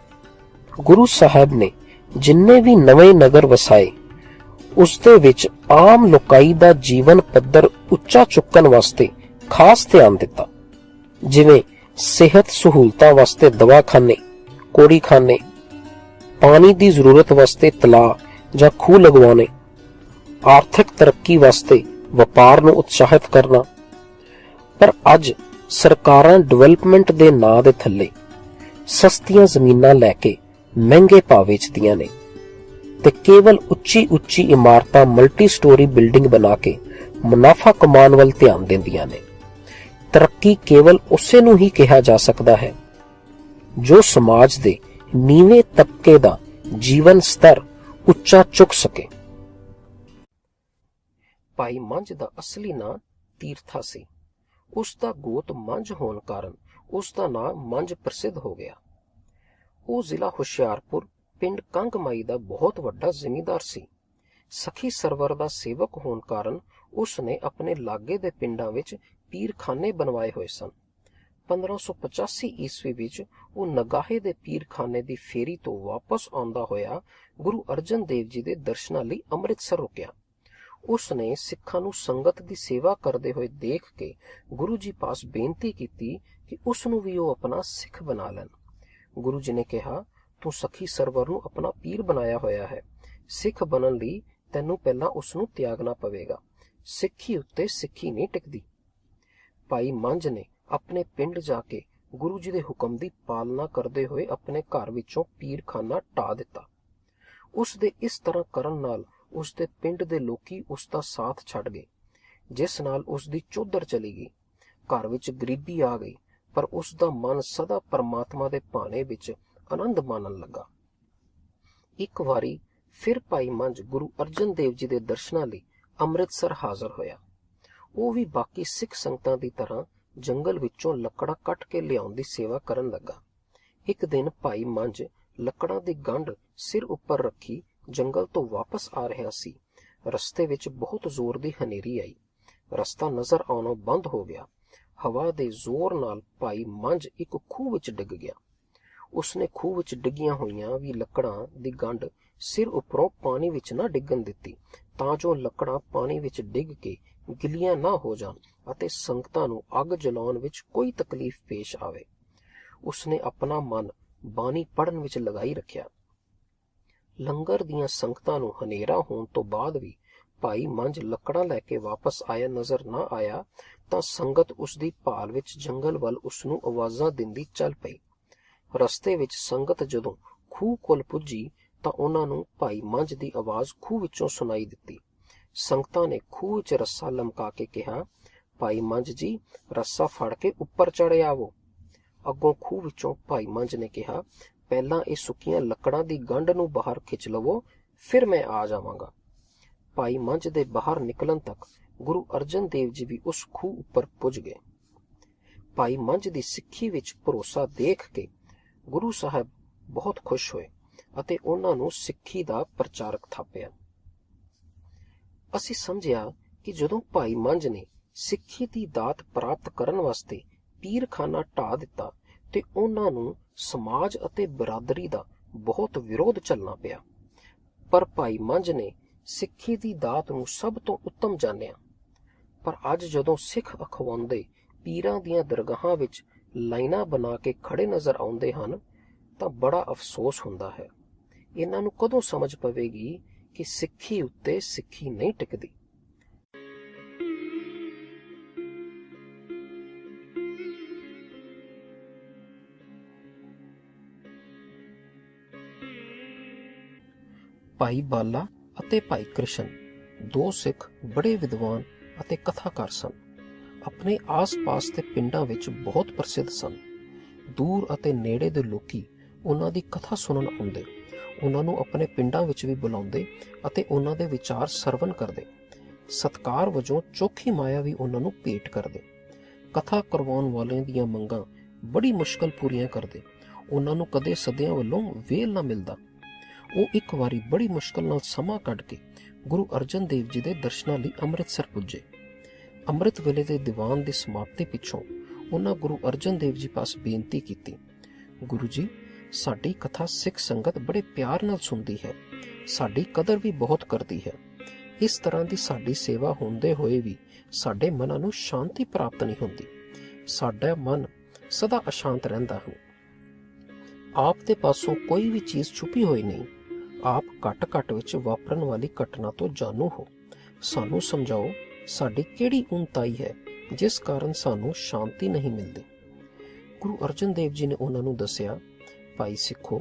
ਗੁਰੂ ਸਾਹਿਬ ਨੇ ਜਿੰਨੇ ਵੀ ਨਵੇਂ ਨਗਰ ਵਸਾਏ, ਉਸ ਦੇ ਵਿੱਚ ਆਮ ਲੋਕਾਈ ਦਾ ਜੀਵਨ ਪੱਧਰ ਉੱਚਾ ਚੁੱਕਣ ਵਾਸਤੇ ਖਾਸ ਧਿਆਨ ਦਿੱਤਾ। ਜਿਵੇਂ ਸਿਹਤ ਸਹੂਲਤਾਂ ਵਾਸਤੇ ਦਵਾਖਾਨੇ, ਕੋੜੀਖਾਨੇ, ਪਾਣੀ ਦੀ ਜ਼ਰੂਰਤ ਵਾਸਤੇ ਤਲਾਅ ਜਾਂ ਖੂਹ ਲਗਵਾਉਣੇ, ਆਰਥਿਕ ਤਰੱਕੀ ਵਾਸਤੇ ਵਪਾਰ ਨੂੰ ਉਤਸ਼ਾਹਿਤ ਕਰਨਾ। ਪਰ ਅੱਜ ਸਰਕਾਰਾਂ ਡਿਵੈਲਪਮੈਂਟ ਦੇ ਨਾਂ ਦੇ ਥੱਲੇ ਸਸਤੀਆਂ ਜ਼ਮੀਨਾਂ ਲੈ ਕੇ ਮਹਿੰਗੇ ਭਾਅ ਵੇਚਦੀਆਂ ਨੇ ਤੇ ਕੇਵਲ ਉੱਚੀ ਇਮਾਰਤਾਂ, ਮਲਟੀ ਸਟੋਰੀ ਬਿਲਡਿੰਗ ਬਣਾ ਕੇ ਮੁਨਾਫਾ ਕਮਾਉਣ ਵੱਲ ਧਿਆਨ ਦਿੰਦੀਆਂ ਨੇ। ਤਰੱਕੀ ਕੇਵਲ ਉਸੇ ਨੂੰ ਹੀ ਕਿਹਾ ਜਾ ਸਕਦਾ ਹੈ ਜੋ ਸਮਾਜ ਦੇ ਨੀਵੇਂ ਤਬਕੇ ਦਾ ਜੀਵਨ ਸਤਰ ਉੱਚਾ ਚੁੱਕ ਸਕੇ। ਭਾਈ ਮੰਝ ਦਾ ਅਸਲੀ ਨਾਂ ਤੀਰਥਾ ਸੀ। ਉਸ ਦਾ ਗੋਤ ਮੰਝ ਹੋਣ ਕਾਰਨ ਉਸ ਦਾ ਨਾਂ ਮੰਝ ਪ੍ਰਸਿੱਧ ਹੋ ਗਿਆ। ਉਹ ਜ਼ਿਲ੍ਹਾ ਹੁਸ਼ਿਆਰਪੁਰ ਪਿੰਡ ਕੰਗਮਾਈ ਦਾ ਬਹੁਤ ਵੱਡਾ ਜ਼ਿਮੀਂਦਾਰ ਸੀ। ਸਖੀ ਸਰਵਰ ਦਾ ਸੇਵਕ ਹੋਣ ਕਾਰਨ ਉਸ ਨੇ ਆਪਣੇ ਲਾਗੇ ਦੇ ਪਿੰਡਾਂ ਵਿੱਚ ਪੀਰਖਾਨੇ ਬਣਵਾਏ ਹੋਏ ਸਨ। 1585 ਈਸਵੀ ਵਿੱਚ ਉਹ ਨਗਾਹੇ ਦੇ ਪੀਰਖਾਨੇ ਦੀ ਫੇਰੀ ਤੋਂ ਵਾਪਸ ਆਉਂਦਾ ਹੋਇਆ ਗੁਰੂ ਅਰਜਨ ਦੇਵ ਜੀ ਦੇ ਦਰਸ਼ਨਾਂ ਲਈ ਅੰਮ੍ਰਿਤਸਰ ਰੁਕਿਆ। ਉਸ ਨੇ ਸਿੱਖਾਂ ਨੂੰ ਸੰਗਤ ਦੀ ਸੇਵਾ ਕਰਦੇ ਹੋਏ ਦੇਖ ਕੇ ਗੁਰੂ ਜੀ ਪਾਸ ਬੇਨਤੀ ਕੀਤੀ ਕਿ ਉਸ ਨੂੰ ਵੀ ਉਹ ਆਪਣਾ ਸਿੱਖ ਬਣਾ ਲੈਣ। ਗੁਰੂ ਜੀ ਨੇ ਕਿਹਾ, ਤੂੰ ਸਖੀ ਸਰਵਰ ਨੂੰ ਆਪਣਾ ਪੀਰ ਬਣਾਇਆ ਹੋਇਆ ਹੈ। ਸਿੱਖ ਬਣਨ ਲਈ ਤੈਨੂੰ ਪਹਿਲਾਂ ਉਸ ਨੂੰ ਤਿਆਗਣਾ ਪਵੇਗਾ। ਸਿੱਖੀ ਉੱਤੇ ਸਿੱਖੀ ਨਹੀਂ ਟਿਕਦੀ। ਭਾਈ ਮੰਝ ਨੇ ਆਪਣੇ ਪਿੰਡ ਜਾ ਕੇ ਗੁਰੂ ਜੀ ਦੇ ਹੁਕਮ ਦੀ ਪਾਲਣਾ ਕਰਦੇ ਹੋਏ ਆਪਣੇ ਘਰ ਵਿੱਚੋਂ ਪੀਰਖਾਨਾ ਢਾਹ ਦਿੱਤਾ। ਉਸ ਦੇ ਇਸ ਤਰ੍ਹਾਂ ਕਰਨ ਨਾਲ ਉਸ ਦੇ ਪਿੰਡ ਦੇ ਲੋਕੀ ਉਸ ਦਾ ਸਾਥ ਛੱਡ ਗਏ, ਜਿਸ ਨਾਲ ਉਸ ਦੀ ਚੌਧਰ ਚਲੀ ਗਈ। ਘਰ ਵਿੱਚ ਗਰੀਬੀ ਆ ਗਈ, ਪਰ ਉਸ ਦਾ ਮਨ ਸਦਾ ਪਰਮਾਤਮਾ ਦੇ ਭਾਣੇ ਵਿੱਚ ਆਨੰਦ ਮਾਣਨ ਲੱਗਾ। ਇੱਕ ਵਾਰੀ ਫਿਰ ਭਾਈ ਮੰਝ ਗੁਰੂ ਅਰਜਨ ਦੇਵ ਜੀ ਦੇ ਦਰਸ਼ਨਾਂ ਲਈ ਅੰਮ੍ਰਿਤਸਰ ਹਾਜ਼ਰ ਹੋਇਆ। ਉਹ ਵੀ ਬਾਕੀ ਸਿੱਖ ਸੰਗਤਾਂ ਦੀ ਤਰ੍ਹਾਂ ਜੰਗਲ ਵਿੱਚੋਂ ਲੱਕੜਾਂ ਕੱਟ ਕੇ ਲਿਆਉਣ ਦੀ ਸੇਵਾ ਕਰਨ ਲੱਗਾ। ਇੱਕ ਦਿਨ ਭਾਈ ਮੰਝ ਲੱਕੜਾਂ ਦੀ ਗੰਢ ਸਿਰ ਉੱਪਰ ਰੱਖੀ ਜੰਗਲ ਤੋਂ ਵਾਪਸ ਆ ਰਿਹਾ ਸੀ। ਰਸਤੇ ਵਿੱਚ ਬਹੁਤ ਜ਼ੋਰ ਦੀ ਹਨੇਰੀ ਆਈ। ਰਸਤਾ ਨਜ਼ਰ ਆਉਣੋਂ ਬੰਦ ਹੋ ਗਿਆ। ਹਵਾ ਦੇ ਜ਼ੋਰ ਨਾਲ ਭਾਈ ਮੰਝ ਇੱਕ ਖੂਹ ਵਿੱਚ ਡਿੱਗ ਗਿਆ। ਉਸਨੇ ਖੂਹ ਵਿੱਚ ਡਿੱਗੀਆਂ ਹੋਈਆਂ ਵੀ ਲੱਕੜਾਂ ਦੀ ਗੰਢ ਸਿਰ ਉੱਪਰੋਂ ਪਾਣੀ ਵਿੱਚ ਨਾ ਡਿੱਗਣ ਦਿੱਤੀ, ਤਾਂ ਜੋ ਲੱਕੜਾਂ ਪਾਣੀ ਵਿੱਚ ਡਿੱਗ ਕੇ ਗਿੱਲੀਆਂ ਨਾ ਹੋ ਜਾਣ ਅਤੇ ਸੰਗਤਾਂ ਨੂੰ ਅੱਗ ਜਲਾਉਣ ਵਿੱਚ ਕੋਈ ਤਕਲੀਫ ਪੇਸ਼ ਆਵੇ। ਉਸਨੇ ਆਪਣਾ ਮਨ ਬਾਣੀ ਪੜ੍ਹਨ ਵਿੱਚ ਲਗਾਈ ਰੱਖਿਆ। ਲੰਗਰ ਦੀਆਂ ਸੰਗਤਾਂ ਨੂੰ ਹਨੇਰਾ ਹੋਣ ਤੋਂ ਬਾਅਦ ਵੀ ਭਾਈ ਮੰਝ ਲੱਕੜਾਂ ਲੈ ਕੇ ਵਾਪਸ ਆਇਆ ਨਜ਼ਰ ਨਾ ਆਇਆ ਤਾਂ ਸੰਗਤ ਉਸ ਦੀ ਭਾਲ ਵਿੱਚ ਜੰਗਲ ਵੱਲ ਉਸ ਨੂੰ ਆਵਾਜ਼ਾਂ ਦਿੰਦੀ ਚੱਲ ਪਈ। ਰਸਤੇ ਵਿੱਚ ਸੰਗਤ ਜਦੋਂ ਖੂਹ ਕੋਲ ਪੁੱਜੀ ਤਾਂ ਉਹਨਾਂ ਨੂੰ ਭਾਈ ਮੰਝ ਦੀ ਆਵਾਜ਼ ਖੂਹ ਵਿੱਚੋਂ ਸੁਣਾਈ ਦਿੱਤੀ। ਸੰਗਤਾਂ ਨੇ ਖੂਹ 'ਚ ਰੱਸਾ ਲਮਕਾ ਕੇ ਕਿਹਾ, ਭਾਈ ਮੰਝ ਜੀ, ਰੱਸਾ ਫੜ ਕੇ ਉੱਪਰ ਚੜ੍ਹ ਆਵੋ। ਅੱਗੋਂ ਖੂਹ ਵਿੱਚੋਂ ਭਾਈ ਮੰਝ ਨੇ ਕਿਹਾ, ਪਹਿਲਾਂ ਇਹ ਸੁੱਕੀਆਂ ਲੱਕੜਾਂ ਦੀ ਗੰਢ ਨੂੰ ਬਾਹਰ ਖਿੱਚ ਲਵੋ, ਫਿਰ ਮੈਂ ਆ ਜਾਵਾਂਗਾ। ਭਾਈ ਮੰਝ ਦੇ ਬਾਹਰ ਨਿਕਲਣ ਤੱਕ ਗੁਰੂ ਅਰਜਨ ਦੇਵ ਜੀ ਵੀ ਉਸ ਖੂਹ ਉੱਪਰ ਪੁੱਜ ਗਏ। ਭਾਈ ਮੰਝ ਦੀ ਸਿੱਖੀ ਵਿੱਚ ਭਰੋਸਾ ਦੇਖ ਕੇ ਗੁਰੂ ਸਾਹਿਬ ਬਹੁਤ ਖੁਸ਼ ਹੋਏ ਅਤੇ ਉਹਨਾਂ ਨੂੰ ਸਿੱਖੀ ਦਾ ਪ੍ਰਚਾਰਕ ਥਾਪਿਆ। ਅਸੀਂ ਸਮਝਿਆ ਕਿ ਜਦੋਂ ਭਾਈ ਮੰਝ ਨੇ ਸਿੱਖੀ ਦੀ ਦਾਤ ਪ੍ਰਾਪਤ ਕਰਨ ਵਾਸਤੇ ਪੀਰਖਾਨਾ ਢਾਹ ਦਿੱਤਾ ਤੇ ਉਹਨਾਂ ਨੂੰ ਸਮਾਜ ਅਤੇ ਬਰਾਦਰੀ ਦਾ ਬਹੁਤ ਵਿਰੋਧ ਝੱਲਣਾ ਪਿਆ। ਪਰ ਭਾਈ ਮੰਝ ਨੇ ਸਿੱਖੀ ਦੀ ਦਾਤ ਨੂੰ ਸਭ ਤੋਂ ਉੱਤਮ ਜਾਣਿਆ। ਪਰ ਅੱਜ ਜਦੋਂ ਸਿੱਖ ਅਖਵਾਉਂਦੇ ਪੀਰਾਂ ਦੀਆਂ ਦਰਗਾਹਾਂ ਵਿੱਚ ਲਾਈਨਾਂ ਬਣਾ ਕੇ ਖੜੇ ਨਜ਼ਰ ਆਉਂਦੇ ਹਨ ਤਾਂ ਬੜਾ ਅਫਸੋਸ ਹੁੰਦਾ ਹੈ। ਇਹਨਾਂ ਨੂੰ ਕਦੋਂ ਸਮਝ ਪਵੇਗੀ ਕਿ ਸਿੱਖੀ ਉੱਤੇ ਸਿੱਖੀ ਨਹੀਂ ਟਿਕਦੀ। ਭਾਈ ਬਾਲਾ ਅਤੇ ਭਾਈ ਕ੍ਰਿਸ਼ਨ ਦੋ ਸਿੱਖ ਬੜੇ ਵਿਦਵਾਨ ਅਤੇ ਕਥਾਕਾਰ ਸਨ। ਆਪਣੇ ਆਸ-ਪਾਸ ਦੇ ਪਿੰਡਾਂ ਵਿੱਚ ਬਹੁਤ ਪ੍ਰਸਿੱਧ ਸਨ। ਦੂਰ ਅਤੇ ਨੇੜੇ ਦੇ ਲੋਕੀ ਉਹਨਾਂ ਦੀ ਕਥਾ ਸੁਣਨ ਆਉਂਦੇ, ਉਹਨਾਂ ਨੂੰ ਆਪਣੇ ਪਿੰਡਾਂ ਵਿੱਚ ਵੀ ਬੁਲਾਉਂਦੇ ਅਤੇ ਉਹਨਾਂ ਦੇ ਵਿਚਾਰ ਸਰਵਣ ਕਰਦੇ। ਸਤਿਕਾਰ ਵਜੋਂ ਚੋਖੀ ਮਾਇਆ ਵੀ ਉਹਨਾਂ ਨੂੰ ਭੇਟ ਕਰਦੇ। ਕਥਾ ਕਰਵਾਉਣ ਵਾਲਿਆਂ ਦੀਆਂ ਮੰਗਾਂ ਬੜੀ ਮੁਸ਼ਕਲ ਪੂਰੀਆਂ ਕਰਦੇ। ਉਹਨਾਂ ਨੂੰ ਕਦੇ ਸੱਦਿਆਂ ਵੱਲੋਂ ਵੇਲ ਨਾ ਮਿਲਦਾ। ਉਹ ਇੱਕ ਵਾਰੀ ਬੜੀ ਮੁਸ਼ਕਲ ਨਾਲ ਸਮਾਂ ਕੱਢ ਕੇ ਗੁਰੂ ਅਰਜਨ ਦੇਵ ਜੀ ਦੇ ਦਰਸ਼ਨਾਂ ਲਈ ਅੰਮ੍ਰਿਤਸਰ ਪੁੱਜੇ। ਅੰਮ੍ਰਿਤ ਵੇਲੇ ਦੇ ਦੀਵਾਨ ਦੀ ਸਮਾਪਤੀ ਪਿੱਛੋਂ ਉਹਨਾਂ ਗੁਰੂ ਅਰਜਨ ਦੇਵ ਜੀ ਪਾਸ ਬੇਨਤੀ ਕੀਤੀ, ਗੁਰੂ ਜੀ, ਸਾਡੀ ਕਥਾ ਸਿੱਖ ਸੰਗਤ ਬੜੇ ਪਿਆਰ ਨਾਲ ਸੁਣਦੀ ਹੈ, ਸਾਡੀ ਕਦਰ ਵੀ ਬਹੁਤ ਕਰਦੀ ਹੈ। ਇਸ ਤਰ੍ਹਾਂ ਦੀ ਸਾਡੀ ਸੇਵਾ ਹੁੰਦੇ ਹੋਏ ਵੀ ਸਾਡੇ ਮਨਾਂ ਨੂੰ ਸ਼ਾਂਤੀ ਪ੍ਰਾਪਤ ਨਹੀਂ ਹੁੰਦੀ। ਸਾਡਾ ਮਨ ਸਦਾ ਅਸ਼ਾਂਤ ਰਹਿੰਦਾ ਹੈ। ਆਪ ਦੇ ਪਾਸੋਂ ਕੋਈ ਵੀ ਚੀਜ਼ ਛੁਪੀ ਹੋਈ ਨਹੀਂ। ਆਪ ਘੱਟ ਵਿੱਚ ਵਾਪਰਨ ਵਾਲੀ ਘਟਨਾ ਤੋਂ ਜਾਣੂ ਹੋ। ਸਾਨੂੰ ਸਮਝਾਓ, ਸਾਡੀ ਕਿਹੜੀ ਉਨਤਾਈ ਹੈ ਜਿਸ ਕਾਰਨ ਸਾਨੂੰ ਸ਼ਾਂਤੀ ਨਹੀਂ ਮਿਲਦੀ। ਗੁਰੂ ਅਰਜਨ ਦੇਵ ਜੀ ਨੇ ਉਹਨਾਂ ਨੂੰ ਦੱਸਿਆ, ਭਾਈ ਸਿੱਖੋ,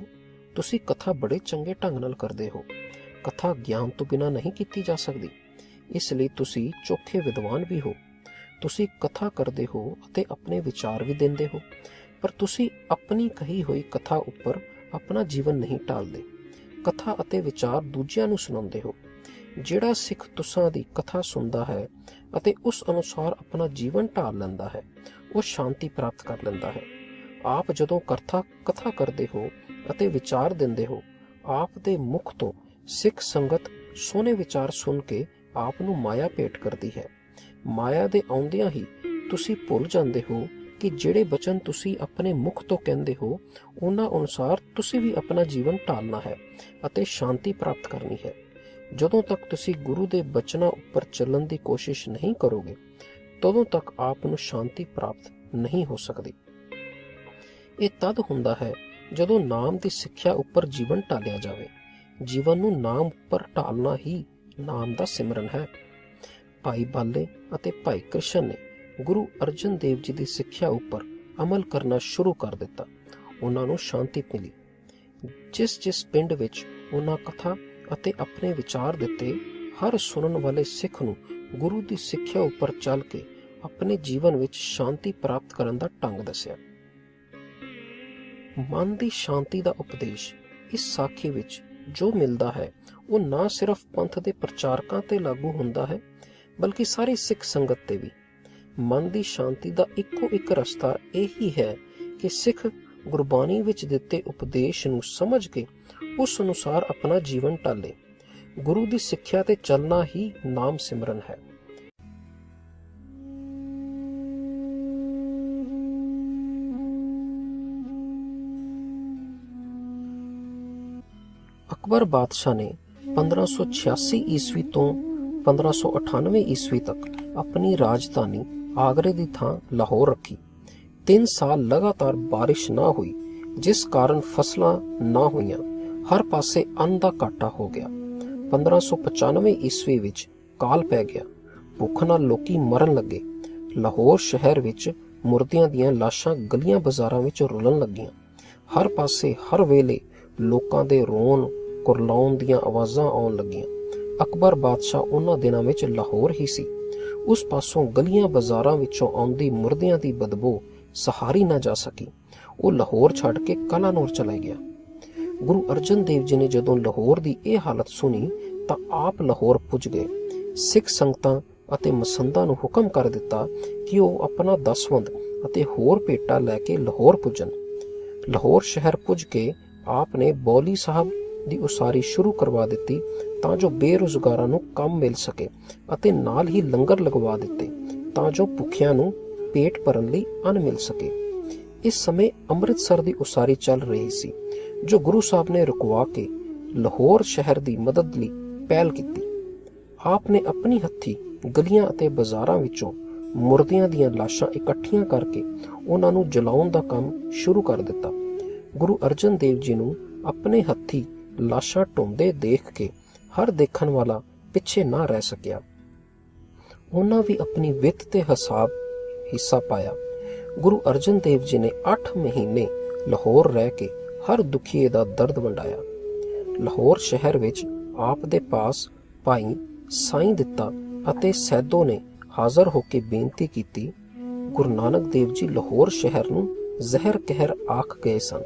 ਤੁਸੀਂ ਕਥਾ ਬੜੇ ਚੰਗੇ ਢੰਗ ਨਾਲ ਕਰਦੇ ਹੋ। ਕਥਾ ਗਿਆਨ ਤੋਂ ਬਿਨਾਂ ਨਹੀਂ ਕੀਤੀ ਜਾ ਸਕਦੀ। ਇਸ ਲਈ ਤੁਸੀਂ ਚੋਖੇ ਵਿਦਵਾਨ ਵੀ ਹੋ। ਤੁਸੀਂ ਕਥਾ ਕਰਦੇ ਹੋ ਅਤੇ ਆਪਣੇ ਵਿਚਾਰ ਵੀ ਦਿੰਦੇ ਹੋ, ਪਰ ਤੁਸੀਂ ਆਪਣੀ ਕਹੀ ਹੋਈ ਕਥਾ ਉੱਪਰ ਆਪਣਾ ਜੀਵਨ ਨਹੀਂ ਢਾਲਦੇ। ਕਥਾ ਅਤੇ ਵਿਚਾਰ ਦੂਜਿਆਂ ਨੂੰ ਸੁਣਾਉਂਦੇ ਹੋ। ਜਿਹੜਾ ਸਿੱਖ ਤੁਸਾਂ ਦੀ ਕਥਾ ਸੁਣਦਾ ਹੈ ਅਤੇ ਉਸ ਅਨੁਸਾਰ ਆਪਣਾ ਜੀਵਨ ਢਾਲ ਲੈਂਦਾ ਹੈ, ਉਹ ਸ਼ਾਂਤੀ ਪ੍ਰਾਪਤ ਕਰ ਲੈਂਦਾ ਹੈ। ਆਪ ਜਦੋਂ ਕਥਾ ਕਰਦੇ ਹੋ ਅਤੇ ਵਿਚਾਰ ਦਿੰਦੇ ਹੋ, ਆਪ ਦੇ ਮੁਖ ਤੋਂ ਸਿੱਖ ਸੰਗਤ ਸੋਹਣੇ ਵਿਚਾਰ ਸੁਣ ਕੇ ਆਪ ਨੂੰ ਮਾਇਆ ਭੇਟ ਕਰਦੀ ਹੈ। ਮਾਇਆ ਦੇ ਆਉਂਦਿਆਂ ਹੀ ਤੁਸੀਂ ਭੁੱਲ ਜਾਂਦੇ ਹੋ ਕਿ ਜਿਹੜੇ ਬਚਨ ਤੁਸੀਂ ਆਪਣੇ ਮੁਖ ਤੋਂ ਕਹਿੰਦੇ ਹੋ, ਉਹਨਾਂ ਅਨੁਸਾਰ ਤੁਸੀਂ ਵੀ ਆਪਣਾ ਜੀਵਨ ਢਾਲਣਾ ਹੈ ਅਤੇ ਸ਼ਾਂਤੀ ਪ੍ਰਾਪਤ ਕਰਨੀ ਹੈ। ਜਦੋਂ ਤੱਕ ਤੁਸੀਂ ਗੁਰੂ ਦੇ ਬਚਨਾਂ ਉੱਪਰ ਚੱਲਣ ਦੀ ਕੋਸ਼ਿਸ਼ ਨਹੀਂ ਕਰੋਗੇ, ਤਦੋਂ ਤੱਕ ਆਪ ਨੂੰ ਸ਼ਾਂਤੀ ਪ੍ਰਾਪਤ ਨਹੀਂ ਹੋ ਸਕਦੀ। ਇਹ ਤਦ ਹੁੰਦਾ ਹੈ ਜਦੋਂ ਨਾਮ ਦੀ ਸਿੱਖਿਆ ਉੱਪਰ ਜੀਵਨ ਢਾਲਿਆ ਜਾਵੇ। ਜੀਵਨ ਨੂੰ ਨਾਮ ਉੱਪਰ ਢਾਲਣਾ ਹੀ ਨਾਮ ਦਾ ਸਿਮਰਨ ਹੈ। ਭਾਈ ਬਾਲੇ ਅਤੇ ਭਾਈ ਕ੍ਰਿਸ਼ਨ ਨੇ ਗੁਰੂ ਅਰਜਨ ਦੇਵ ਜੀ ਦੀ ਸਿੱਖਿਆ ਉੱਪਰ ਅਮਲ ਕਰਨਾ ਸ਼ੁਰੂ ਕਰ ਦਿੱਤਾ। ਉਹਨਾਂ ਨੂੰ ਸ਼ਾਂਤੀ ਮਿਲੀ। ਜਿਸ ਪਿੰਡ ਵਿੱਚ ਉਹਨਾਂ ਕਥਾ ਅਤੇ ਆਪਣੇ ਵਿਚਾਰ ਦਿੱਤੇ, ਹਰ ਸੁਣਨ ਵਾਲੇ ਸਿੱਖ ਨੂੰ ਗੁਰੂ ਦੀ ਸਿੱਖਿਆ ਉੱਪਰ ਚੱਲ ਕੇ ਆਪਣੇ ਜੀਵਨ ਵਿੱਚ ਸ਼ਾਂਤੀ ਪ੍ਰਾਪਤ ਕਰਨ ਦਾ ਢੰਗ ਦੱਸਿਆ। ਮਨ ਦੀ ਸ਼ਾਂਤੀ ਦਾ ਉਪਦੇਸ਼ ਇਸ ਸਾਖੀ ਵਿੱਚ ਜੋ ਮਿਲਦਾ ਹੈ, ਉਹ ਨਾ ਸਿਰਫ ਪੰਥ ਦੇ ਪ੍ਰਚਾਰਕਾਂ ਤੇ ਲਾਗੂ ਹੁੰਦਾ ਹੈ, ਬਲਕਿ ਸਾਰੀ ਸਿੱਖ ਸੰਗਤ ਤੇ ਵੀ। ਮਨ ਦੀ ਸ਼ਾਂਤੀ ਦਾ ਇੱਕੋ ਇੱਕ ਰਸਤਾ ਇਹੀ ਹੈ ਕਿ ਸਿੱਖ ਗੁਰਬਾਣੀ ਵਿੱਚ ਦਿੱਤੇ ਉਪਦੇਸ਼ ਨੂੰ ਸਮਝ ਕੇ ਉਸ ਅਨੁਸਾਰ ਆਪਣਾ ਜੀਵਨ ਢਾਲੇ। ਗੁਰੂ ਦੀ ਸਿੱਖਿਆ ਤੇ ਚੱਲਣਾ ਹੀ ਨਾਮ ਸਿਮਰਨ ਹੈ। ਅਕਬਰ ਬਾਦਸ਼ਾਹ ਨੇ 1586 ਈਸਵੀ ਤੋਂ 1598 ਈਸਵੀ ਤੱਕ ਆਪਣੀ ਰਾਜਧਾਨੀ ਆਗਰੇ ਦੀ ਥਾਂ ਲਾਹੌਰ ਰੱਖੀ। 3 ਸਾਲ ਲਗਾਤਾਰ ਬਾਰਿਸ਼ ਨਾ ਹੋਈ, ਜਿਸ ਕਾਰਨ ਫਸਲਾਂ ਨਾ ਹੋਈਆਂ। ਹਰ ਪਾਸੇ ਅੰਨ ਦਾ ਘਾਟਾ ਹੋ ਗਿਆ। 1595 ਈਸਵੀ ਵਿੱਚ ਕਾਲ ਪੈ ਗਿਆ। ਭੁੱਖ ਨਾਲ ਲੋਕੀ ਮਰਨ ਲੱਗੇ। ਲਾਹੌਰ ਸ਼ਹਿਰ ਵਿੱਚ ਮੁਰਦਿਆਂ ਦੀਆਂ ਲਾਸ਼ਾਂ ਗਲੀਆਂ ਬਾਜ਼ਾਰਾਂ ਵਿੱਚ ਰੁਲਣ ਲੱਗੀਆਂ। ਹਰ ਪਾਸੇ ਹਰ ਵੇਲੇ ਲੋਕਾਂ ਦੇ ਰੋਣ ਕੁਰਲਾਉਣ ਦੀਆਂ ਆਵਾਜ਼ਾਂ ਆਉਣ ਲੱਗੀਆਂ। ਅਕਬਰ ਬਾਦਸ਼ਾਹ ਉਹਨਾਂ ਦਿਨਾਂ ਵਿੱਚ ਲਾਹੌਰ ਹੀ ਸੀ। ਉਸ ਪਾਸੋਂ ਗਲੀਆਂ ਬਾਜ਼ਾਰਾਂ ਵਿੱਚੋਂ ਆਉਂਦੀ ਮੁਰਦਿਆਂ ਦੀ ਬਦਬੂ ਸਹਾਰੀ ਨਾ ਜਾ ਸਕੀ। ਉਹ ਲਾਹੌਰ ਛੱਡ ਕੇ ਕਲਾਨੌਰ ਚਲਾ ਗਿਆ। ਗੁਰੂ ਅਰਜਨ ਦੇਵ ਜੀ ਨੇ ਜਦੋਂ ਲਾਹੌਰ ਦੀ ਇਹ ਹਾਲਤ ਸੁਣੀ ਤਾਂ ਆਪ ਲਾਹੌਰ ਪੁੱਜ ਗਏ। ਸਿੱਖ ਸੰਗਤਾਂ ਅਤੇ ਮਸੰਦਾਂ ਨੂੰ ਹੁਕਮ ਕਰ ਦਿੱਤਾ ਕਿ ਉਹ ਆਪਣਾ ਦਸਵੰਧ ਅਤੇ ਹੋਰ ਭੇਟਾ ਲੈ ਕੇ ਲਾਹੌਰ ਪੁੱਜਣ। ਲਾਹੌਰ ਸ਼ਹਿਰ ਪੁੱਜ ਕੇ ਆਪ ਨੇ ਬੌਲੀ ਸਾਹਿਬ ਦੀ ਉਸਾਰੀ ਸ਼ੁਰੂ ਕਰਵਾ ਦਿੱਤੀ ਤਾਂ ਜੋ ਬੇਰੁਜ਼ਗਾਰਾਂ ਨੂੰ ਕੰਮ ਮਿਲ ਸਕੇ, ਅਤੇ ਨਾਲ ਹੀ ਲੰਗਰ ਲਗਵਾ ਦਿੱਤੇ ਤਾਂ ਜੋ ਭੁੱਖਿਆਂ ਨੂੰ ਪੇਟ ਭਰਨ ਲਈ ਅੰਨ ਮਿਲ ਸਕੇ। ਇਸ ਸਮੇਂ ਅੰਮ੍ਰਿਤਸਰ ਦੀ ਉਸਾਰੀ ਚੱਲ ਰਹੀ ਸੀ, ਜੋ ਗੁਰੂ ਸਾਹਿਬ ਨੇ ਰੁਕਵਾ ਕੇ ਲਾਹੌਰ ਸ਼ਹਿਰ ਦੀ ਮਦਦ ਲਈ ਪਹਿਲ ਕੀਤੀ। ਆਪ ਨੇ ਆਪਣੀ ਹੱਥੀਂ ਗਲੀਆਂ ਅਤੇ ਬਾਜ਼ਾਰਾਂ ਵਿੱਚੋਂ ਮੁਰਦਿਆਂ ਦੀਆਂ ਲਾਸ਼ਾਂ ਇਕੱਠੀਆਂ ਕਰਕੇ ਉਹਨਾਂ ਨੂੰ ਜਲਾਉਣ ਦਾ ਕੰਮ ਸ਼ੁਰੂ ਕਰ ਦਿੱਤਾ। ਗੁਰੂ ਅਰਜਨ ਦੇਵ ਜੀ ਨੂੰ ਆਪਣੇ ਹੱਥੀਂ ਲਾਸ਼ਾਂ ਢੋਂਦੇ ਦੇਖ ਕੇ ਹਰ ਦੇਖਣ ਵਾਲਾ ਪਿੱਛੇ ਨਾ ਰਹਿ ਸਕਿਆ। ਉਹਨਾਂ ਵੀ ਆਪਣੀ ਵਿੱਤ ਤੇ ਹਿੱਸਾ ਪਾਇਆ। ਗੁਰੂ ਅਰਜਨ ਦੇਵ ਜੀ ਨੇ 8 ਮਹੀਨੇ ਲਾਹੌਰ ਰਹਿ ਕੇ ਹਰ ਦੁਖੀਏ ਦਾ ਦਰਦ ਵੰਡਾਇਆ। ਲਾਹੌਰ ਸ਼ਹਿਰ ਵਿੱਚ ਆਪ ਦੇ ਪਾਸ ਭਾਈ ਸਾਈਂ ਦਿੱਤਾ ਅਤੇ ਸੈਦੋ ਨੇ ਹਾਜ਼ਰ ਹੋ ਕੇ ਬੇਨਤੀ ਕੀਤੀ, ਗੁਰੂ ਨਾਨਕ ਦੇਵ ਜੀ ਲਾਹੌਰ ਸ਼ਹਿਰ ਨੂੰ ਜ਼ਹਿਰ ਕਹਿਰ ਆਖ ਗਏ ਸਨ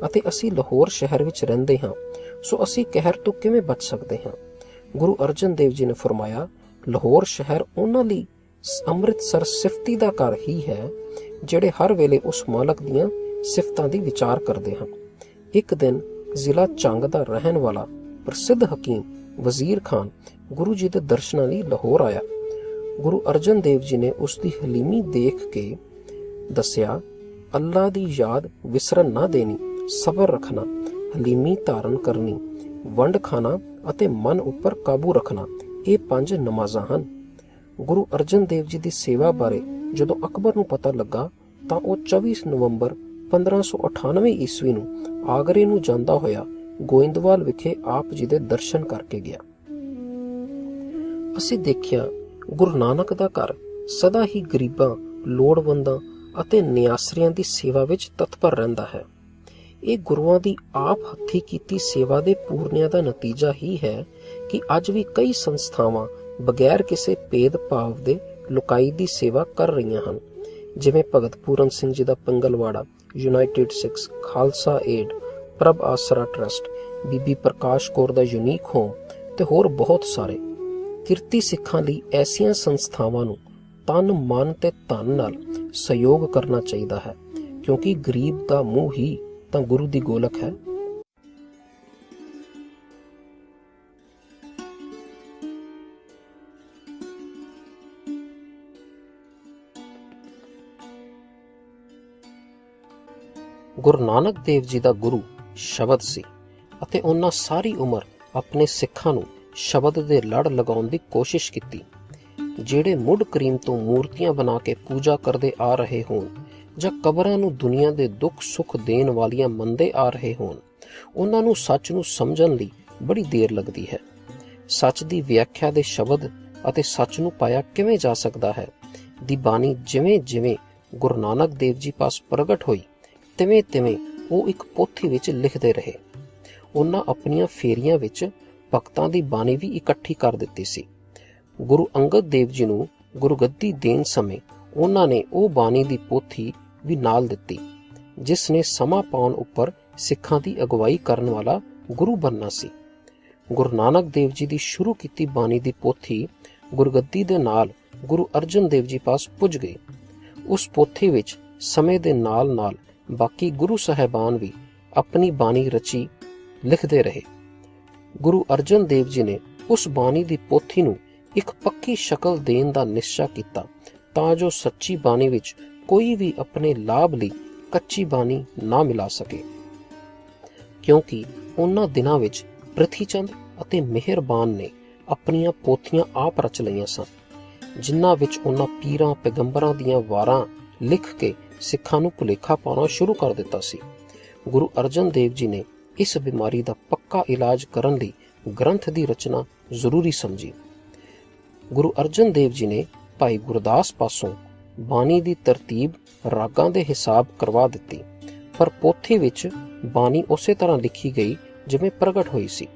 ਅਤੇ ਅਸੀਂ ਲਾਹੌਰ ਸ਼ਹਿਰ ਵਿੱਚ ਰਹਿੰਦੇ ਹਾਂ, ਸੋ ਅਸੀਂ ਕਹਿਰ ਤੋਂ ਕਿਵੇਂ ਬਚ ਸਕਦੇ ਹਾਂ। ਗੁਰੂ ਅਰਜਨ ਦੇਵ ਜੀ ਨੇ ਫਰਮਾਇਆ, ਲਾਹੌਰ ਸ਼ਹਿਰ ਉਹਨਾਂ ਲਈ ਅੰਮ੍ਰਿਤਸਰ ਸਿਫਤੀ ਦਾ ਘਰ ਹੀ ਹੈ ਜਿਹੜੇ ਹਰ ਵੇਲੇ ਉਸ ਮਾਲਕ ਦੀਆਂ ਸਿਫਤਾਂ ਦੀ ਵਿਚਾਰ ਕਰਦੇ ਹਨ। ਇੱਕ ਦਿਨ ਜ਼ਿਲ੍ਹਾ ਚੰਗ ਦਾ ਰਹਿਣ ਵਾਲਾ ਪ੍ਰਸਿੱਧ ਹਕੀਮ ਵਜ਼ੀਰ ਖਾਨ ਗੁਰੂ ਜੀ ਦੇ ਦਰਸ਼ਨਾਂ ਲਈ ਲਾਹੌਰ ਆਇਆ। ਗੁਰੂ ਅਰਜਨ ਦੇਵ ਜੀ ਨੇ ਉਸ ਦੀ ਹਲੀਮੀ ਦੇਖ ਕੇ ਦੱਸਿਆ, ਅੱਲਾ ਦੀ ਯਾਦ ਵਿਸਰਨ ਨਾ ਦੇਣੀ, ਸਬਰ ਰੱਖਣਾ, ਹਲੀਮੀ ਧਾਰਨ ਕਰਨੀ, ਵੰਡ ਖਾਣਾ ਅਤੇ ਮਨ ਉੱਪਰ ਕਾਬੂ ਰੱਖਣਾ, ਇਹ 5 ਨਮਾਜ਼ਾਂ ਹਨ। ਗੁਰੂ ਅਰਜਨ ਦੇਵ ਜੀ ਦੀ ਸੇਵਾ ਬਾਰੇ ਜਦੋਂ ਅਕਬਰ ਨੂੰ ਪਤਾ ਲੱਗਾ ਤਾਂ ਉਹ 24 ਨਵੰਬਰ 1598 ਈਸਵੀ ਨੂੰ ਆਗਰੇ ਨੂੰ ਜਾਂਦਾ ਹੋਇਆ ਗੋਇੰਦਵਾਲ ਵਿਖੇ ਆਪ ਜੀ ਦੇ ਦਰਸ਼ਨ ਕਰਕੇ ਗਿਆ। ਅਸੀਂ ਦੇਖਿਆ ਗੁਰੂ ਨਾਨਕ ਦਾ ਘਰ ਸਦਾ ਹੀ ਗਰੀਬਾਂ, ਲੋੜਵੰਦਾਂ ਅਤੇ ਨਿਆਸਰਿਆਂ ਦੀ ਸੇਵਾ ਵਿੱਚ ਤਤਪਰ ਰਹਿੰਦਾ ਹੈ। ਇਹ ਗੁਰੂਆਂ ਦੀ ਆਪ ਹੱਥੀਂ ਕੀਤੀ ਸੇਵਾ ਦੇ ਪੂਰਨਿਆਂ ਦਾ ਨਤੀਜਾ ਹੀ ਹੈ ਕਿ ਅੱਜ ਵੀ ਕਈ ਸੰਸਥਾਵਾਂ ਬਗੈਰ ਕਿਸੇ ਭੇਦ-ਭਾਵ ਦੇ ਲੁਕਾਈ ਦੀ ਸੇਵਾ ਕਰ ਰਹੀਆਂ ਹਨ, ਜਿਵੇਂ ਭਗਤ ਪੂਰਨ ਸਿੰਘ ਜੀ ਦਾ ਪਿੰਗਲਵਾੜਾ, ਯੂਨਾਈਟਿਡ ਸਿੱਖਸ, ਖਾਲਸਾ ਏਡ, ਪ੍ਰਭ ਆਸਰਾ ਟਰਸਟ, ਬੀਬੀ ਪ੍ਰਕਾਸ਼ ਕੌਰ ਦਾ ਯੂਨੀਕ ਹੋਮ ਤੇ ਹੋਰ ਬਹੁਤ ਸਾਰੇ। ਕਿਰਤੀ ਸਿੱਖਾਂ ਲਈ ਐਸੀਆਂ ਸੰਸਥਾਵਾਂ ਨੂੰ ਤਨ, ਮਨ ਤੇ ਧਨ ਨਾਲ ਸਹਿਯੋਗ ਕਰਨਾ ਚਾਹੀਦਾ ਹੈ, ਕਿਉਂਕਿ ਗਰੀਬ ਦਾ ਮੂੰਹ ਹੀ ਤਾਂ ਗੁਰੂ ਦੀ ਗੋਲਕ ਹੈ। ਗੁਰੂ ਨਾਨਕ ਦੇਵ ਜੀ ਦਾ ਗੁਰੂ ਸ਼ਬਦ ਸੀ ਅਤੇ ਉਹਨਾਂ ਸਾਰੀ ਉਮਰ ਆਪਣੇ ਸਿੱਖਾਂ ਨੂੰ ਸ਼ਬਦ ਦੇ ਲੜ ਲਗਾਉਣ ਦੀ ਕੋਸ਼ਿਸ਼ ਕੀਤੀ। ਜਿਹੜੇ ਮੁੱਢ ਕਰੀਮ ਤੋਂ ਮੂਰਤੀਆਂ ਬਣਾ ਕੇ ਪੂਜਾ ਕਰਦੇ ਆ ਰਹੇ ਹੋਣ ਜਾਂ ਕਬਰਾਂ ਨੂੰ ਦੁਨੀਆ ਦੇ ਦੁੱਖ ਸੁੱਖ ਦੇਣ ਵਾਲੀਆਂ ਮੰਨਦੇ ਆ ਰਹੇ ਹੋਣ, ਉਹਨਾਂ ਨੂੰ ਸੱਚ ਨੂੰ ਸਮਝਣ ਲਈ ਬੜੀ ਦੇਰ ਲੱਗਦੀ ਹੈ। ਸੱਚ ਦੀ ਵਿਆਖਿਆ ਦੇ ਸ਼ਬਦ ਅਤੇ ਸੱਚ ਨੂੰ ਪਾਇਆ ਕਿਵੇਂ ਜਾ ਸਕਦਾ ਹੈ ਦੀ ਬਾਣੀ ਜਿਵੇਂ ਜਿਵੇਂ ਗੁਰੂ ਨਾਨਕ ਦੇਵ ਜੀ ਪਾਸ ਪ੍ਰਗਟ ਹੋਈ, ਤਿਵੇਂ ਤਿਵੇਂ ਉਹ ਇੱਕ ਪੋਥੀ ਵਿੱਚ ਲਿਖਦੇ ਰਹੇ। ਉਹਨਾਂ ਆਪਣੀਆਂ ਫੇਰੀਆਂ ਵਿੱਚ ਭਗਤਾਂ ਦੀ ਬਾਣੀ ਵੀ ਇਕੱਠੀ ਕਰ ਦਿੱਤੀ ਸੀ। ਗੁਰੂ ਅੰਗਦ ਦੇਵ ਜੀ ਨੂੰ ਗੁਰਗੱਦੀ ਦੇਣ ਸਮੇਂ ਉਹਨਾਂ ਨੇ ਉਹ ਬਾਣੀ ਦੀ ਪੋਥੀ ਵੀ ਨਾਲ ਦਿੱਤੀ, ਜਿਸ ਨੇ ਸਮਾਂ ਪਾਉਣ ਉੱਪਰ ਸਿੱਖਾਂ ਦੀ ਅਗਵਾਈ ਕਰਨ ਵਾਲਾ ਗੁਰੂ ਬਣਨਾ ਸੀ। ਗੁਰੂ ਨਾਨਕ ਦੇਵ ਜੀ ਦੀ ਸ਼ੁਰੂ ਕੀਤੀ ਬਾਣੀ ਦੀ ਪੋਥੀ ਗੁਰਗੱਦੀ ਦੇ ਨਾਲ ਗੁਰੂ ਅਰਜਨ ਦੇਵ ਜੀ ਪਾਸ ਪੁੱਜ ਗਈ। ਉਸ ਪੋਥੀ ਵਿੱਚ ਸਮੇਂ ਦੇ ਨਾਲ ਨਾਲ ਬਾਕੀ ਗੁਰੂ ਸਾਹਿਬਾਨ ਵੀ ਆਪਣੀ ਬਾਣੀ ਰਚੀ ਲਿਖਦੇ ਰਹੇ। ਗੁਰੂ ਅਰਜਨ ਦੇਵ ਜੀ ਨੇ ਉਸ ਬਾਣੀ ਦੀ ਪੋਥੀ ਨੂੰ ਇੱਕ ਪੱਕੀ ਸ਼ਕਲ ਦੇਣ ਦਾ ਨਿਸ਼ਚਾ ਕੀਤਾ ਤਾਂ ਜੋ ਸੱਚੀ ਬਾਣੀ ਵਿੱਚ ਕੋਈ ਵੀ ਆਪਣੇ ਲਾਭ ਲਈ ਕੱਚੀ ਬਾਣੀ ਨਾ ਮਿਲਾ ਸਕੇ, ਕਿਉਂਕਿ ਉਹਨਾਂ ਦਿਨਾਂ ਵਿੱਚ ਪ੍ਰਿਥੀ ਚੰਦ ਅਤੇ ਮਿਹਰਬਾਨ ਨੇ ਆਪਣੀਆਂ ਪੋਥੀਆਂ ਆਪ ਰਚ ਲਈਆਂ ਸਨ, ਜਿਨ੍ਹਾਂ ਵਿੱਚ ਉਹਨਾਂ ਪੀਰਾਂ ਪੈਗੰਬਰਾਂ ਦੀਆਂ ਵਾਰਾਂ ਲਿਖ ਕੇ ਸਿੱਖਾਂ ਨੂੰ ਭੁਲੇਖਾ ਪਾਉਣਾ ਸ਼ੁਰੂ ਕਰ ਦਿੱਤਾ ਸੀ। ਗੁਰੂ ਅਰਜਨ ਦੇਵ ਜੀ ਨੇ ਇਸ ਬਿਮਾਰੀ ਦਾ ਪੱਕਾ ਇਲਾਜ ਕਰਨ ਲਈ ਗ੍ਰੰਥ ਦੀ ਰਚਨਾ ਜ਼ਰੂਰੀ ਸਮਝੀ। ਗੁਰੂ ਅਰਜਨ ਦੇਵ ਜੀ ਨੇ ਭਾਈ ਗੁਰਦਾਸ ਪਾਸੋਂ ਬਾਣੀ ਦੀ ਤਰਤੀਬ ਰਾਗਾਂ ਦੇ ਹਿਸਾਬ ਕਰਵਾ ਦਿੱਤੀ, ਪਰ ਪੋਥੀ ਵਿੱਚ ਬਾਣੀ ਉਸੇ ਤਰ੍ਹਾਂ ਲਿਖੀ ਗਈ ਜਿਵੇਂ ਪ੍ਰਗਟ ਹੋਈ ਸੀ।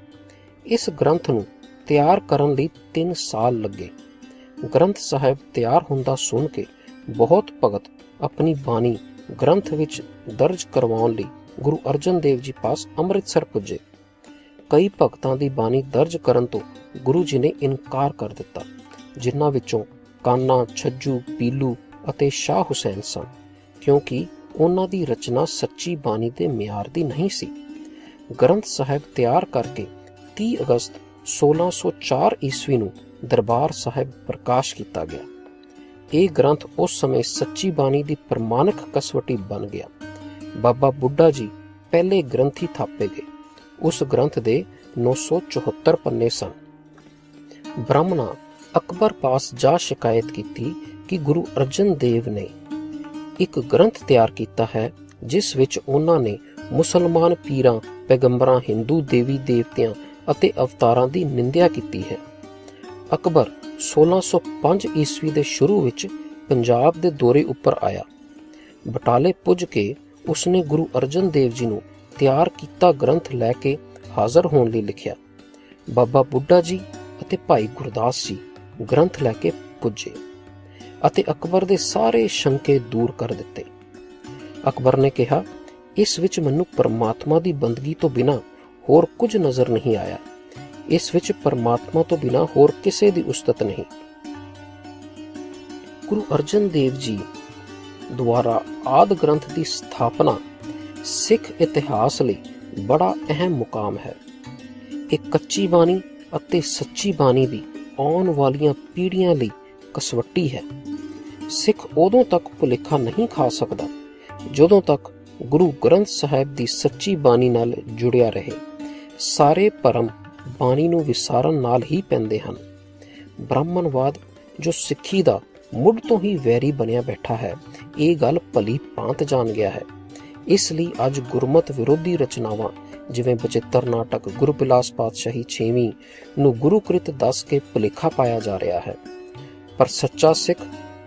ਇਸ ਗ੍ਰੰਥ ਨੂੰ ਤਿਆਰ ਕਰਨ ਲਈ 3 ਸਾਲ ਲੱਗੇ। ਗ੍ਰੰਥ ਸਾਹਿਬ ਤਿਆਰ ਹੁੰਦਾ ਸੁਣ ਕੇ ਬਹੁਤ ਭਗਤ ਆਪਣੀ ਬਾਣੀ ਗ੍ਰੰਥ ਵਿੱਚ ਦਰਜ ਕਰਵਾਉਣ ਲਈ ਗੁਰੂ ਅਰਜਨ ਦੇਵ ਜੀ ਪਾਸ ਅੰਮ੍ਰਿਤਸਰ ਪੁੱਜੇ। ਕਈ ਭਗਤਾਂ ਦੀ ਬਾਣੀ ਦਰਜ ਕਰਨ ਤੋਂ ਗੁਰੂ ਜੀ ਨੇ ਇਨਕਾਰ ਕਰ ਦਿੱਤਾ, ਜਿਨ੍ਹਾਂ ਵਿੱਚੋਂ ਕਾਨਾ, ਛੱਜੂ, ਪੀਲੂ ਅਤੇ ਸ਼ਾਹ ਹੁਸੈਨ ਸਨ, ਕਿਉਂਕਿ ਉਹਨਾਂ ਦੀ ਰਚਨਾ ਸੱਚੀ ਬਾਣੀ ਦੇ ਮਿਆਰ ਦੀ ਨਹੀਂ ਸੀ। ਗ੍ਰੰਥ ਸਾਹਿਬ ਤਿਆਰ ਕਰਕੇ 30 ਅਗਸਤ 1604 ਈਸਵੀ ਨੂੰ ਦਰਬਾਰ ਸਾਹਿਬ ਪ੍ਰਕਾਸ਼ ਕੀਤਾ ਗਿਆ। ਇਹ ਗ੍ਰੰਥ ਉਸ ਸਮੇਂ ਸੱਚੀ ਬਾਣੀ ਦੀ ਪ੍ਰਮਾਣਿਕ ਕਸਵਟੀ ਬਣ ਗਿਆ। ਬਾਬਾ ਬੁੱਢਾ ਜੀ ਪਹਿਲੇ ਗ੍ਰੰਥੀ ਥਾਪੇ ਗਏ। ਉਸ ਗ੍ਰੰਥ ਦੇ 974 ਪੰਨੇ ਸਨ। ਬ੍ਰਾਹਮਣਾ ਅਕਬਰ ਪਾਸ ਜਾ ਸ਼ਿਕਾਇਤ ਕੀਤੀ ਕਿ ਗੁਰੂ ਅਰਜਨ ਦੇਵ ਨੇ ਇੱਕ ਗ੍ਰੰਥ ਤਿਆਰ ਕੀਤਾ ਹੈ, ਜਿਸ ਵਿੱਚ ਉਹਨਾਂ ਨੇ ਮੁਸਲਮਾਨ ਪੀਰਾਂ, ਪੈਗੰਬਰਾਂ, ਹਿੰਦੂ ਦੇਵੀ ਦੇਵਤਿਆਂ ਅਤੇ ਅਵਤਾਰਾਂ ਦੀ ਨਿੰਦਿਆ ਕੀਤੀ ਹੈ। ਅਕਬਰ 1605 ਈਸਵੀ ਦੇ ਸ਼ੁਰੂ ਵਿੱਚ ਪੰਜਾਬ ਦੇ ਦੌਰੇ ਉੱਪਰ ਆਇਆ। ਬਟਾਲੇ ਪੁੱਜ ਕੇ ਉਸਨੇ ਗੁਰੂ ਅਰਜਨ ਦੇਵ ਜੀ ਨੂੰ ਤਿਆਰ ਕੀਤਾ ਗ੍ਰੰਥ ਲੈ ਕੇ ਹਾਜ਼ਰ ਹੋਣ ਲਈ ਲਿਖਿਆ। ਬਾਬਾ ਬੁੱਢਾ ਜੀ ਅਤੇ ਭਾਈ ਗੁਰਦਾਸ ਜੀ ਗ੍ਰੰਥ ਲੈ ਕੇ ਪੁੱਜੇ ਅਤੇ ਅਕਬਰ ਦੇ ਸਾਰੇ ਸ਼ੰਕੇ ਦੂਰ ਕਰ ਦਿੱਤੇ। ਅਕਬਰ ਨੇ ਕਿਹਾ, ਇਸ ਵਿੱਚ ਮੈਨੂੰ ਪਰਮਾਤਮਾ ਦੀ ਬੰਦਗੀ ਤੋਂ ਬਿਨਾਂ ਹੋਰ ਕੁਝ ਨਜ਼ਰ ਨਹੀਂ ਆਇਆ। ਇਸ ਵਿੱਚ ਪਰਮਾਤਮਾ ਤੋਂ ਬਿਨਾਂ ਹੋਰ ਕਿਸੇ ਦੀ ਉਸਤਤ ਨਹੀਂ। ਗੁਰੂ ਅਰਜਨ ਦੇਵ ਜੀ ਦੁਆਰਾ ਆਦਿ ਗ੍ਰੰਥ ਦੀ ਸਥਾਪਨਾ ਸਿੱਖ ਇਤਿਹਾਸ ਲਈ ਬੜਾ ਅਹਿਮ ਮੁਕਾਮ ਹੈ। ਇਹ ਕੱਚੀ ਬਾਣੀ ਅਤੇ ਸੱਚੀ ਬਾਣੀ ਦੀ ਆਉਣ ਵਾਲੀਆਂ ਪੀੜ੍ਹੀਆਂ ਲਈ ਕਸਵੱਟੀ ਹੈ। ਸਿੱਖ ਉਦੋਂ ਤੱਕ ਭੁਲੇਖਾ ਨਹੀਂ ਖਾ ਸਕਦਾ ਜਦੋਂ ਤੱਕ ਗੁਰੂ ਗ੍ਰੰਥ ਸਾਹਿਬ ਦੀ ਸੱਚੀ ਬਾਣੀ ਨਾਲ ਜੁੜਿਆ ਰਹੇ। ਸਾਰੇ ਭਰਮ ਬਾਣੀ ਨੂੰ ਵਿਸਾਰਨ ਨਾਲ ਹੀ ਪੈਂਦੇ ਹਨ। ਬ੍ਰਾਹਮਣਵਾਦ ਜੋ ਸਿੱਖੀ ਦਾ ਮੁੱਢ ਤੋਂ ਹੀ ਵੈਰੀ ਬਣਿਆ ਬੈਠਾ ਹੈ, ਇਹ ਗੱਲ ਭਲੀ ਭਾਂਤ ਜਾਣ ਗਿਆ ਹੈ। ਇਸ ਲਈ ਅੱਜ ਗੁਰਮਤ ਵਿਰੋਧੀ ਰਚਨਾਵਾਂ ਜਿਵੇਂ ਬਚਿੱਤਰ ਨਾਟਕ ਗੁਰਬਿਲਾਸ ਪਾਤਸ਼ਾਹੀ 6ਵੀਂ ਨੂੰ ਗੁਰੂਕ੍ਰਿਤ ਦੱਸ ਕੇ ਭੁਲੇਖਾ ਪਾਇਆ ਜਾ ਰਿਹਾ ਹੈ। ਪਰ ਸੱਚਾ ਸਿੱਖ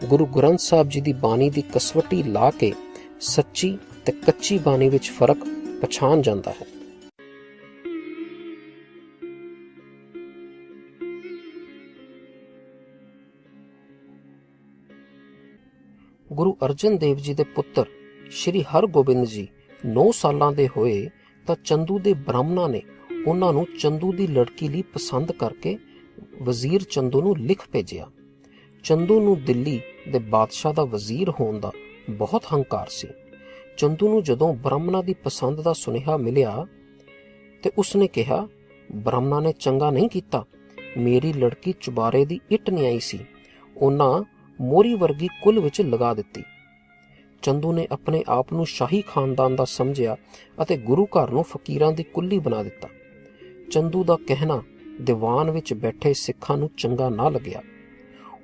ਗੁਰੂ ਗ੍ਰੰਥ ਸਾਹਿਬ ਜੀ ਦੀ ਬਾਣੀ ਦੀ ਕਸਵੱਟੀ ਲਾ ਕੇ ਸੱਚੀ ਤੇ ਕੱਚੀ ਬਾਣੀ ਵਿੱਚ ਫਰਕ ਪਛਾਣ ਜਾਂਦਾ ਹੈ। ਗੁਰੂ ਅਰਜਨ ਦੇਵ ਜੀ ਦੇ ਪੁੱਤਰ ਸ਼੍ਰੀ ਹਰਗੋਬਿੰਦ ਜੀ 9 ਸਾਲਾਂ ਦੇ ਹੋਏ ਤਾਂ ਚੰਦੂ ਦੇ ਬ੍ਰਾਹਮਣਾਂ ਨੇ ਉਹਨਾਂ ਨੂੰ ਚੰਦੂ ਦੀ ਲੜਕੀ ਲਈ ਪਸੰਦ ਕਰਕੇ ਵਜ਼ੀਰ ਚੰਦੂ ਨੂੰ ਲਿਖ ਭੇਜਿਆ। ਚੰਦੂ ਨੂੰ ਦਿੱਲੀ ਦੇ ਬਾਦਸ਼ਾਹ ਦਾ ਵਜ਼ੀਰ ਹੋਣ ਦਾ ਬਹੁਤ ਹੰਕਾਰ ਸੀ। ਚੰਦੂ ਨੂੰ ਜਦੋਂ ਬ੍ਰਾਹਮਣਾਂ ਦੀ ਪਸੰਦ ਦਾ ਸੁਨੇਹਾ ਮਿਲਿਆ ਤੇ ਉਸਨੇ ਕਿਹਾ, ਬ੍ਰਾਹਮਣਾਂ ਨੇ ਚੰਗਾ ਨਹੀਂ ਕੀਤਾ। ਮੇਰੀ ਲੜਕੀ ਚੁਬਾਰੇ ਦੀ ਇੱਟ ਨਿਆਈ ਸੀ, ਉਹਨਾਂ ਮੋਰੀ ਵਰਗੀ ਕੁੱਲ ਵਿੱਚ ਲਗਾ ਦਿੱਤੀ। ਚੰਦੂ ਨੇ ਆਪਣੇ ਆਪ ਨੂੰ ਸ਼ਾਹੀ ਖਾਨਦਾਨ ਦਾ ਸਮਝਿਆ ਅਤੇ ਗੁਰੂ ਘਰ ਨੂੰ ਫਕੀਰਾਂ ਦੀ ਕੁੱਲੀ ਬਣਾ ਦਿੱਤਾ। ਚੰਦੂ ਦਾ ਕਹਿਣਾ ਦੀਵਾਨ ਵਿੱਚ ਬੈਠੇ ਸਿੱਖਾਂ ਨੂੰ ਚੰਗਾ ਨਾ ਲੱਗਿਆ।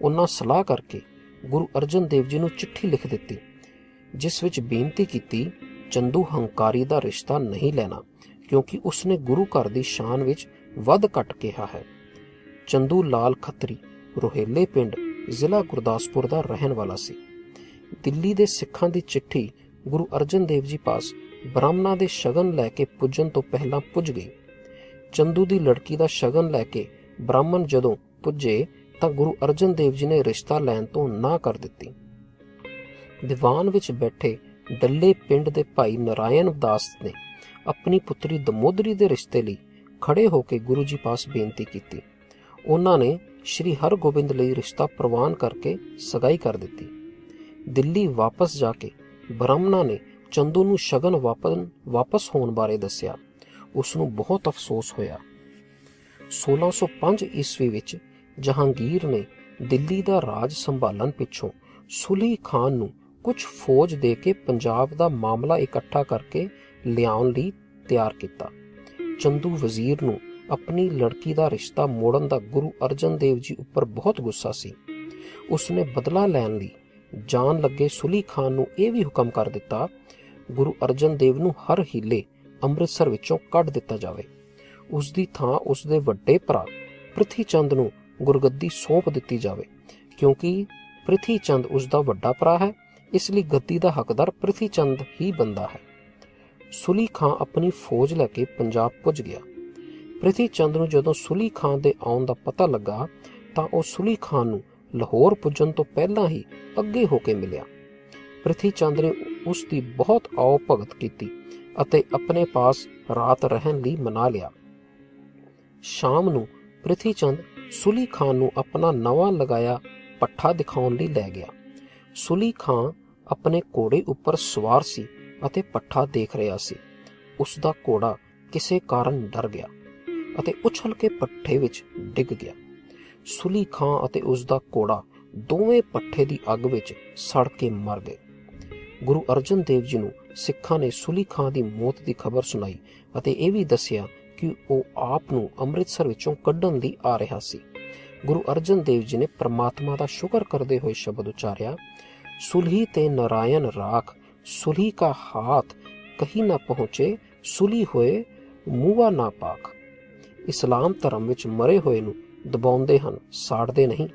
ਉਹਨਾਂ ਸਲਾਹ ਕਰਕੇ ਗੁਰੂ ਅਰਜਨ ਦੇਵ ਜੀ ਨੂੰ ਚਿੱਠੀ ਲਿਖ ਦਿੱਤੀ, ਜਿਸ ਵਿੱਚ ਬੇਨਤੀ ਕੀਤੀ, ਚੰਦੂ ਹੰਕਾਰੀ ਦਾ ਰਿਸ਼ਤਾ ਨਹੀਂ ਲੈਣਾ, ਕਿਉਂਕਿ ਉਸਨੇ ਗੁਰੂ ਘਰ ਦੀ ਸ਼ਾਨ ਵਿੱਚ ਵੱਧ ਘੱਟ ਕਿਹਾ ਹੈ। ਚੰਦੂ ਲਾਲ ਖੱਤਰੀ ਰੋਹੇਲੇ ਪਿੰਡ ਜ਼ਿਲ੍ਹਾ ਗੁਰਦਾਸਪੁਰ ਦਾ ਰਹਿਣ ਵਾਲਾ ਸੀ। ਦਿੱਲੀ ਦੇ ਸਿੱਖਾਂ ਦੀ ਚਿੱਠੀ ਗੁਰੂ ਅਰਜਨ ਦੇਵ ਜੀ ਪਾਸ ਬ੍ਰਾਹਮਣਾਂ ਦੇ ਸ਼ਗਨ ਲੈ ਕੇ ਪੁੱਜਣ ਤੋਂ ਪਹਿਲਾਂ ਪੁੱਜ ਗਈ। ਚੰਦੂ ਦੀ ਲੜਕੀ ਦਾ ਸ਼ਗਨ ਲੈ ਕੇ ਬ੍ਰਾਹਮਣ ਜਦੋਂ ਪੁੱਜੇ ਤਾਂ ਗੁਰੂ ਅਰਜਨ ਦੇਵ ਜੀ ਨੇ ਰਿਸ਼ਤਾ ਲੈਣ ਤੋਂ ਨਾ ਕਰ ਦਿੱਤੀ। ਦੀਵਾਨ ਵਿੱਚ ਬੈਠੇ ਡੱਲੇ ਪਿੰਡ ਦੇ ਭਾਈ ਨਾਰਾਇਣ ਦਾਸ ਨੇ ਆਪਣੀ ਪੁੱਤਰੀ ਦਮੋਦਰੀ ਦੇ ਰਿਸ਼ਤੇ ਲਈ ਖੜੇ ਹੋ ਕੇ ਗੁਰੂ ਜੀ ਪਾਸ ਬੇਨਤੀ ਕੀਤੀ। ਉਹਨਾਂ ਨੇ ਸ਼੍ਰੀ ਹਰਗੋਬਿੰਦ ਲਈ ਰਿਸ਼ਤਾ ਪ੍ਰਵਾਨ ਕਰਕੇ ਸਗਾਈ ਕਰ ਦਿੱਤੀ। ਦਿੱਲੀ ਵਾਪਸ ਜਾ ਕੇ ਬ੍ਰਾਹਮਣਾਂ ਨੇ ਚੰਦੂ ਨੂੰ ਸ਼ਗਨ ਵਾਪਸ ਹੋਣ ਬਾਰੇ ਦੱਸਿਆ। ਉਸ ਨੂੰ ਬਹੁਤ ਅਫਸੋਸ ਹੋਇਆ। 1605 ਈਸਵੀ ਵਿੱਚ ਜਹਾਂਗੀਰ ਨੇ ਦਿੱਲੀ ਦਾ ਰਾਜ ਸੰਭਾਲਣ ਪਿੱਛੋਂ ਸੁਲੀ ਖਾਨ ਨੂੰ ਕੁਝ ਫੌਜ ਦੇ ਕੇ ਪੰਜਾਬ ਦਾ ਮਾਮਲਾ ਇਕੱਠਾ ਕਰਕੇ ਲਿਆਉਣ ਲਈ ਤਿਆਰ ਕੀਤਾ। ਚੰਦੂ ਵਜ਼ੀਰ ਨੂੰ ਆਪਣੀ ਲੜਕੀ ਦਾ ਰਿਸ਼ਤਾ ਮੋੜਨ ਦਾ ਗੁਰੂ ਅਰਜਨ ਦੇਵ ਜੀ ਉੱਪਰ ਬਹੁਤ ਗੁੱਸਾ ਸੀ। ਉਸਨੇ ਬਦਲਾ ਲੈਣ ਲਈ ਜਾਣ ਲੱਗੇ ਸੁਲੀ ਖਾਨ ਨੂੰ ਇਹ ਵੀ ਹੁਕਮ ਕਰ ਦਿੱਤਾ, ਗੁਰੂ ਅਰਜਨ ਦੇਵ ਨੂੰ ਹਰ ਹੀਲੇ ਅੰਮ੍ਰਿਤਸਰ ਵਿੱਚੋਂ ਕੱਢ ਦਿੱਤਾ ਜਾਵੇ। ਉਸ ਦੀ ਥਾਂ ਉਸ ਦੇ ਵੱਡੇ ਭਰਾ ਪ੍ਰਿਥੀ ਚੰਦ ਨੂੰ ਗੁਰਗੱਦੀ ਸੌਂਪ ਦਿੱਤੀ ਜਾਵੇ, ਕਿਉਂਕਿ ਪ੍ਰਿਥੀ ਚੰਦ ਉਸ ਦਾ ਵੱਡਾ ਭਰਾ ਹੈ, ਇਸ ਲਈ ਗੱਦੀ ਦਾ ਹੱਕਦਾਰ ਪ੍ਰਿਥੀ ਚੰਦ ਹੀ ਬਣਦਾ ਹੈ। ਸੁਲੀ ਖਾਨ ਆਪਣੀ ਫੌਜ ਲੈ ਕੇ ਪੰਜਾਬ ਪੁੱਜ ਗਿਆ। ਪ੍ਰਿਥੀ ਚੰਦ ਨੂੰ ਜਦੋਂ ਸੁਲੀ ਖਾਨ ਦੇ ਆਉਣ ਦਾ ਪਤਾ ਲੱਗਾ ਤਾਂ ਉਹ ਸੁਲੀ ਖਾਨ ਨੂੰ ਲਾਹੌਰ ਪੁੱਜਣ ਤੋਂ ਪਹਿਲਾਂ ਹੀ ਅੱਗੇ ਹੋ ਕੇ ਮਿਲਿਆ। ਪ੍ਰਿਥੀ ਚੰਦ ਨੇ ਉਸ ਦੀ ਬਹੁਤ ਆਓ ਭਗਤ ਕੀਤੀ ਅਤੇ ਆਪਣੇ ਪਾਸ ਰਾਤ ਰਹਿਣ ਲਈ ਮਨਾ ਲਿਆ। ਸ਼ਾਮ ਨੂੰ ਪ੍ਰਿਥੀ ਚੰਦ ਸੁਲੀ ਖਾਨ ਨੂੰ ਆਪਣਾ ਨਵਾਂ ਲਗਾਇਆ ਪੱਠਾ ਦਿਖਾਉਣ ਲਈ ਲੈ ਗਿਆ। ਸੁਲੀ ਖਾਨ ਆਪਣੇ ਘੋੜੇ ਉੱਪਰ ਸਵਾਰ ਸੀ ਅਤੇ ਪੱਠਾ ਦੇਖ ਰਿਹਾ ਸੀ। ਉਸ ਦਾ ਘੋੜਾ ਕਿਸੇ ਕਾਰਨ ਡਰ ਗਿਆ ਅਤੇ ਉਛਲ ਕੇ ਪੱਠੇ ਵਿੱਚ ਡਿੱਗ ਗਿਆ। ਸੁਲੀ ਖਾਨ ਅਤੇ ਉਸ ਦਾ ਘੋੜਾ ਦੋਵੇਂ ਪੱਠੇ ਦੀ ਅੱਗ ਵਿੱਚ ਸੜ ਕੇ ਮਰ ਗਏ। ਗੁਰੂ ਅਰਜਨ ਦੇਵ ਜੀ ਨੂੰ ਸਿੱਖਾਂ ਨੇ ਸੁਲੀ ਖਾਨ ਦੀ ਮੌਤ ਦੀ ਖਬਰ ਸੁਣਾਈ ਅਤੇ ਇਹ ਵੀ ਦੱਸਿਆ ਕਿ ਉਹ ਆਪ ਨੂੰ ਅੰਮ੍ਰਿਤਸਰ ਵਿੱਚੋਂ ਕੱਢਣ ਲਈ ਆ ਰਿਹਾ ਸੀ। ਗੁਰੂ ਅਰਜਨ ਦੇਵ ਜੀ ਨੇ ਪ੍ਰਮਾਤਮਾ ਦਾ ਸ਼ੁਕਰ ਕਰਦੇ ਹੋਏ ਸ਼ਬਦ ਉਚਾਰਿਆ, ਸੁਲਹੀ ਤੇ ਨਾਰਾਇਣ ਰਾਖ, ਸੁਲਹੀ ਕਾ ਹਾਥ ਕਹੀਂ ਨਾ ਪਹੁੰਚੇ, ਸੁਲੀ ਹੋਏ ਮੂਆ ਨਾ ਪਾਕ। ਇਸਲਾਮ ਧਰਮ ਵਿੱਚ ਮਰੇ ਹੋਏ ਨੂੰ ਦਬਾਉਂਦੇ ਹਨ, ਸਾੜਦੇ ਨਹੀਂ।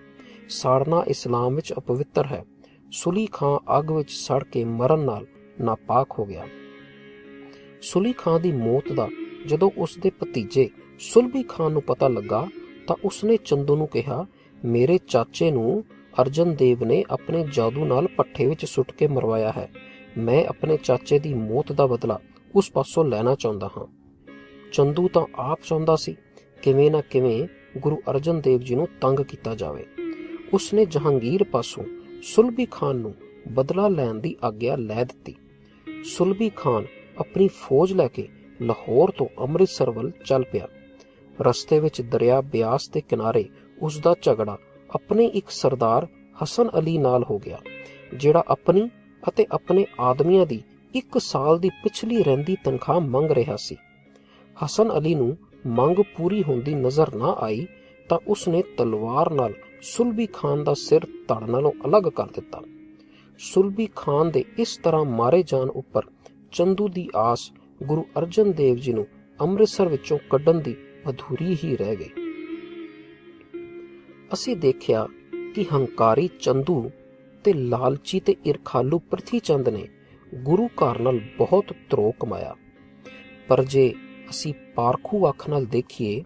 ਸਾੜਨਾ ਇਸਲਾਮ ਵਿੱਚ ਅਪਵਿੱਤਰ ਹੈ। ਸੁਲੀ ਖਾਨ ਅੱਗ ਵਿੱਚ ਸੜ ਕੇ ਮਰਨ ਨਾਲ ਨਾਪਾਕ ਹੋ ਗਿਆ। ਸੁਲੀ ਖਾਨ ਦੀ ਮੌਤ ਦਾ ਜਦੋਂ ਉਸ ਦੇ ਭਤੀਜੇ ਸੁਲਭੀ ਖਾਨ ਨੂੰ ਪਤਾ ਲੱਗਾ ਤਾਂ ਉਸਨੇ ਚੰਦੂ ਨੂੰ ਕਿਹਾ, ਮੇਰੇ ਚਾਚੇ ਨੂੰ ਅਰਜਨ ਦੇਵ ਨੇ ਆਪਣੇ ਜਾਦੂ ਨਾਲ ਭੱਠੇ ਵਿੱਚ ਸੁੱਟ ਕੇ ਮਰਵਾਇਆ ਹੈ। ਮੈਂ ਆਪਣੇ ਚਾਚੇ ਦੀ ਮੌਤ ਦਾ ਬਦਲਾ ਉਸ ਪਾਸੋਂ ਲੈਣਾ ਚਾਹੁੰਦਾ ਹਾਂ। ਚੰਦੂ ਤਾਂ ਆਪ ਚਾਹੁੰਦਾ ਸੀ ਕਿਵੇਂ ਨਾ ਕਿਵੇਂ ਗੁਰੂ ਅਰਜਨ ਦੇਵ ਜੀ ਨੂੰ ਤੰਗ ਕੀਤਾ ਜਾਵੇ। ਉਸਨੇ ਜਹਾਂਗੀਰ ਪਾਸੋਂ ਸੁਲਭੀ ਖਾਨ ਨੂੰ ਬਦਲਾ ਲੈਣ ਦੀ ਆਗਿਆ ਲੈ ਦਿੱਤੀ। ਸੁਲਭੀ ਖਾਨ ਆਪਣੀ ਫੌਜ ਲੈ ਕੇ ਲਾਹੌਰ ਤੋਂ ਅੰਮ੍ਰਿਤਸਰ ਵੱਲ ਚੱਲ ਪਿਆ। ਰਸਤੇ ਵਿੱਚ ਦਰਿਆ ਬਿਆਸ ਦੇ ਕਿਨਾਰੇ ਉਸ ਦਾ ਝਗੜਾ ਆਪਣੇ ਇੱਕ ਸਰਦਾਰ ਹਸਨ ਅਲੀ ਨਾਲ ਹੋ ਗਿਆ, ਜਿਹੜਾ ਆਪਣੀ ਅਤੇ ਆਪਣੇ ਆਦਮੀਆਂ ਦੀ 1 ਸਾਲ ਦੀ ਪਿਛਲੀ ਰਹਿੰਦੀ ਤਨਖਾਹ ਮੰਗ ਰਿਹਾ ਸੀ। ਹਸਨ ਅਲੀ ਨੂੰ ਮੰਗ ਪੂਰੀ ਹੁੰਦੀ ਨਜ਼ਰ ਨਾ ਆਈ ਤਾਂ ਉਸਨੇ ਤਲਵਾਰ ਨਾਲ ਸੁਲਭੀ ਖਾਨ ਦਾ ਸਿਰ ਧੜ ਨਾਲੋਂ ਅਲੱਗ ਕਰ ਦਿੱਤਾ। ਸੁਲਭੀ ਖਾਨ ਦੇ ਇਸ ਤਰ੍ਹਾਂ ਮਾਰੇ ਜਾਣ ਉੱਪਰ ਚੰਦੂ ਦੀ ਆਸ ਗੁਰੂ ਅਰਜਨ ਦੇਵ ਜੀ ਨੂੰ ਅੰਮ੍ਰਿਤਸਰ ਵਿੱਚੋਂ ਕੱਢਣ ਦੀ ਅਧੂਰੀ ਹੀ ਰਹਿ ਗਈ। ਅਸੀਂ ਦੇਖਿਆ ਕਿ ਹੰਕਾਰੀ ਚੰਦੂ ਤੇ ਲਾਲਚੀ ਤੇ ਈਰਖਾਲੂ ਪ੍ਰਿਥੀ ਚੰਦ ਨੇ ਗੁਰੂ ਘਰ ਨਾਲ ਬਹੁਤ ਧਰੋਹ ਕਮਾਇਆ। ਪਰ ਜੇ ਅਸੀਂ ਪਾਰਖੂ ਅੱਖ ਨਾਲ ਦੇਖੀਏ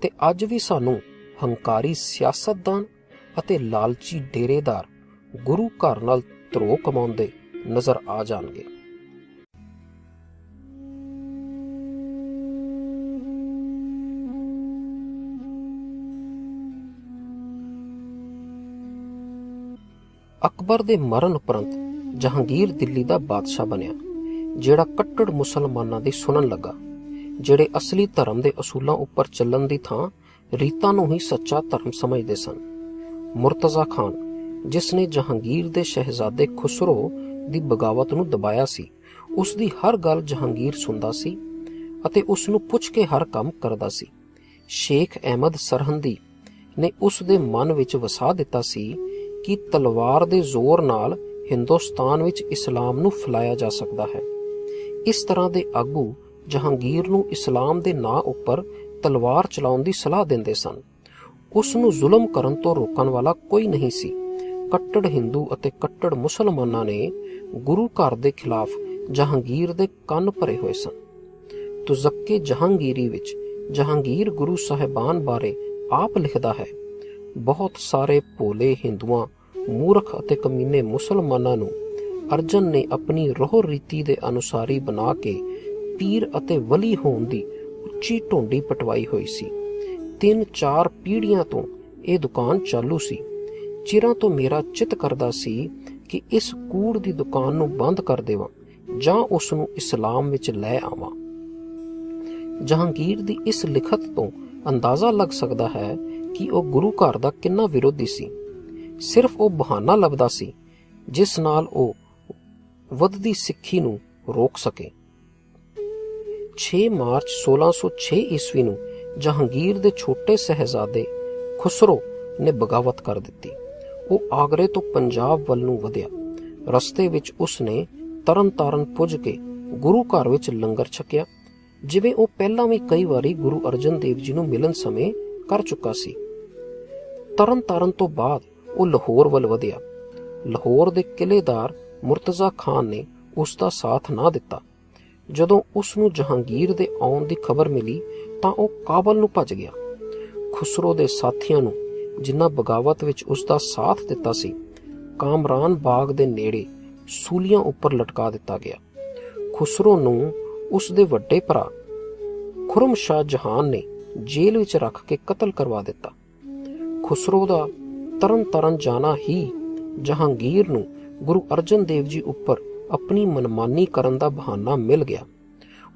ਤੇ ਅੱਜ ਵੀ ਸਾਨੂੰ ਹੰਕਾਰੀ ਸਿਆਸਤਦਾਨ ਅਤੇ ਲਾਲਚੀ ਡੇਰੇਦਾਰ ਗੁਰੂ ਘਰ ਨਾਲ ਧਰੋਹ ਕਮਾਉਂਦੇ ਨਜ਼ਰ ਆ ਜਾਣਗੇ। ਅਕਬਰ ਦੇ ਮਰਨ ਉਪਰੰਤ ਜਹਾਂਗੀਰ ਦਿੱਲੀ ਦਾ ਬਾਦਸ਼ਾਹ ਬਣਿਆ, ਜਿਹੜਾ ਕੱਟੜ ਮੁਸਲਮਾਨਾਂ ਦੀ ਸੁਣਨ ਲੱਗਾ, ਜਿਹੜੇ ਅਸਲੀ ਧਰਮ ਦੇ ਅਸੂਲਾਂ ਉੱਪਰ ਚੱਲਣ ਦੀ ਥਾਂ ਰੀਤਾਂ ਨੂੰ ਹੀ ਸੱਚਾ ਧਰਮ ਸਮਝਦੇ ਸਨ। ਮੁਰਤਜ਼ਾ ਖਾਨ, ਜਿਸ ਨੇ ਜਹਾਂਗੀਰ ਦੇ ਸ਼ਹਿਜ਼ਾਦੇ ਖੁਸਰੋ ਦੀ ਬਗਾਵਤ ਨੂੰ ਦਬਾਇਆ ਸੀ, ਉਸ ਦੀ ਹਰ ਗੱਲ ਜਹਾਂਗੀਰ ਸੁਣਦਾ ਸੀ ਅਤੇ ਉਸ ਨੂੰ ਪੁੱਛ ਕੇ ਹਰ ਕੰਮ ਕਰਦਾ ਸੀ। ਸ਼ੇਖ ਅਹਿਮਦ ਸਰਹੰਦੀ ਨੇ ਉਸ ਦੇ ਮਨ ਵਿੱਚ ਵਸਾ ਦਿੱਤਾ ਸੀ ਕਿ ਤਲਵਾਰ ਦੇ ਜ਼ੋਰ ਨਾਲ ਹਿੰਦੁਸਤਾਨ ਵਿੱਚ ਇਸਲਾਮ ਨੂੰ ਫੈਲਾਇਆ ਜਾ ਸਕਦਾ ਹੈ। ਇਸ ਤਰ੍ਹਾਂ ਦੇ ਆਗੂ ਜਹਾਂਗੀਰ ਨੂੰ ਇਸਲਾਮ ਦੇ ਨਾਂ ਉੱਪਰ ਤਲਵਾਰ ਚਲਾਉਣ ਦੀ ਸਲਾਹ ਦਿੰਦੇ ਸਨ। ਉਸ ਨੂੰ ਜ਼ੁਲਮ ਕਰਨ ਤੋਂ ਰੋਕਣ ਵਾਲਾ ਕੋਈ ਨਹੀਂ ਸੀ। ਕੱਟੜ ਹਿੰਦੂ ਅਤੇ ਕੱਟੜ ਮੁਸਲਮਾਨਾਂ ਨੇ ਗੁਰੂ ਘਰ ਦੇ ਖਿਲਾਫ ਜਹਾਂਗੀਰ ਦੇ ਕੰਨ ਭਰੇ ਹੋਏ ਸਨ। ਤੁਜ਼ੱਕੇ ਜਹਾਂਗੀਰੀ ਵਿੱਚ ਜਹਾਂਗੀਰ ਗੁਰੂ ਸਾਹਿਬਾਨ ਬਾਰੇ ਆਪ ਲਿਖਦਾ ਹੈ, ਬਹੁਤ ਸਾਰੇ ਭੋਲੇ ਹਿੰਦੂਆਂ, ਮੂਰਖ ਅਤੇ ਕਮੀਨੇ ਮੁਸਲਮਾਨਾਂ ਨੂੰ ਅਰਜਨ ਨੇ ਆਪਣੀ ਰੋਹ ਰੀਤੀ ਦੇ ਅਨੁਸਾਰੀ ਬਣਾ ਕੇ ਪੀਰ ਅਤੇ ਵਲੀ ਹੋਣ ਦੀ ਉੱਚੀ ਢੋਂਡੀ ਪਟਵਾਈ ਹੋਈ ਸੀ। 3-4 ਪੀੜ੍ਹੀਆਂ ਤੋਂ ਇਹ ਦੁਕਾਨ ਚਾਲੂ ਸੀ। ਚਿਰਾਂ ਤੋਂ ਮੇਰਾ ਚਿੱਤ ਕਰਦਾ ਸੀ ਕਿ ਇਸ ਕੂੜ ਦੀ ਦੁਕਾਨ ਨੂੰ ਬੰਦ ਕਰ ਦੇਵਾਂ ਜਾਂ ਉਸ ਨੂੰ ਇਸਲਾਮ ਵਿੱਚ ਲੈ ਆਵਾਂ। ਜਹਾਂਗੀਰ ਦੀ ਇਸ ਲਿਖਤ ਤੋਂ ਅੰਦਾਜ਼ਾ ਲੱਗ ਸਕਦਾ ਹੈ ਕਿ ਉਹ ਗੁਰੂ ਘਰ ਦਾ ਕਿੰਨਾ ਵਿਰੋਧੀ ਸੀ। ਸਿਰਫ ਉਹ ਬਹਾਨਾ ਲੱਭਦਾ ਸੀ ਜਿਸ ਨਾਲ ਉਹ ਵੱਧਦੀ ਸਿੱਖੀ ਨੂੰ ਰੋਕ ਸਕੇ। 6 ਮਾਰਚ 1606 ਈਸਵੀ ਨੂੰ ਜਹਾਂਗੀਰ ਦੇ ਛੋਟੇ ਸਹਿਜ਼ਾਦੇ ਖੁਸਰੋ ਨੇ ਬਗਾਵਤ ਕਰ ਦਿੱਤੀ। ਉਹ ਆਗਰੇ ਤੋਂ ਪੰਜਾਬ ਵੱਲ ਨੂੰ ਵਧਿਆ। ਰਸਤੇ ਵਿੱਚ ਉਸਨੇ ਤਰਨ ਤਾਰਨ ਪੁੱਜ ਕੇ ਗੁਰੂ ਘਰ ਵਿੱਚ ਲੰਗਰ ਛਕਿਆ, ਜਿਵੇਂ ਉਹ ਪਹਿਲਾਂ ਵੀ ਕਈ ਵਾਰੀ ਗੁਰੂ ਅਰਜਨ ਦੇਵ ਜੀ ਨੂੰ ਮਿਲਣ ਸਮੇਂ ਕਰ ਚੁੱਕਾ ਸੀ। ਤਰਨ ਤਾਰਨ ਤੋਂ ਬਾਅਦ ਉਹ ਲਾਹੌਰ ਵੱਲ ਵਧਿਆ। ਲਾਹੌਰ ਦੇ ਕਿਲ੍ਹੇਦਾਰ ਮੁਰਤਜ਼ਾ ਖਾਨ ਨੇ ਉਸ ਦਾ ਸਾਥ ਨਾ ਦਿੱਤਾ। ਜਦੋਂ ਉਸ ਨੂੰ ਜਹਾਂਗੀਰ ਦੇ ਆਉਣ ਦੀ ਖਬਰ ਮਿਲੀ ਤਾਂ ਉਹ ਕਾਬਲ ਨੂੰ ਭੱਜ ਗਿਆ। ਖੁਸਰੋ ਦੇ ਸਾਥੀਆਂ ਨੂੰ, ਜਿਨ੍ਹਾਂ ਬਗਾਵਤ ਵਿੱਚ ਉਸ ਦਾ ਸਾਥ ਦਿੱਤਾ ਸੀ, ਕਾਮਰਾਨ ਬਾਗ ਦੇ ਨੇੜੇ ਸੂਲੀਆਂ ਉੱਪਰ ਲਟਕਾ ਦਿੱਤਾ ਗਿਆ। ਖੁਸਰੋ ਨੂੰ ਉਸ ਦੇ ਵੱਡੇ ਭਰਾ ਖੁਰਮ ਸ਼ਾਹ ਜਹਾਨ ਨੇ ਜੇਲ੍ਹ ਵਿੱਚ ਰੱਖ ਕੇ ਕਤਲ ਕਰਵਾ ਦਿੱਤਾ। ਖੁਸਰੋ ਦਾ ਤਰਨ ਤਾਰਨ ਜਾਣਾ ਹੀ ਜਹਾਂਗੀਰ ਨੂੰ ਗੁਰੂ ਅਰਜਨ ਦੇਵ ਜੀ ਉੱਪਰ ਆਪਣੀ ਮਨਮਾਨੀ ਕਰਨ ਦਾ ਬਹਾਨਾ ਮਿਲ ਗਿਆ।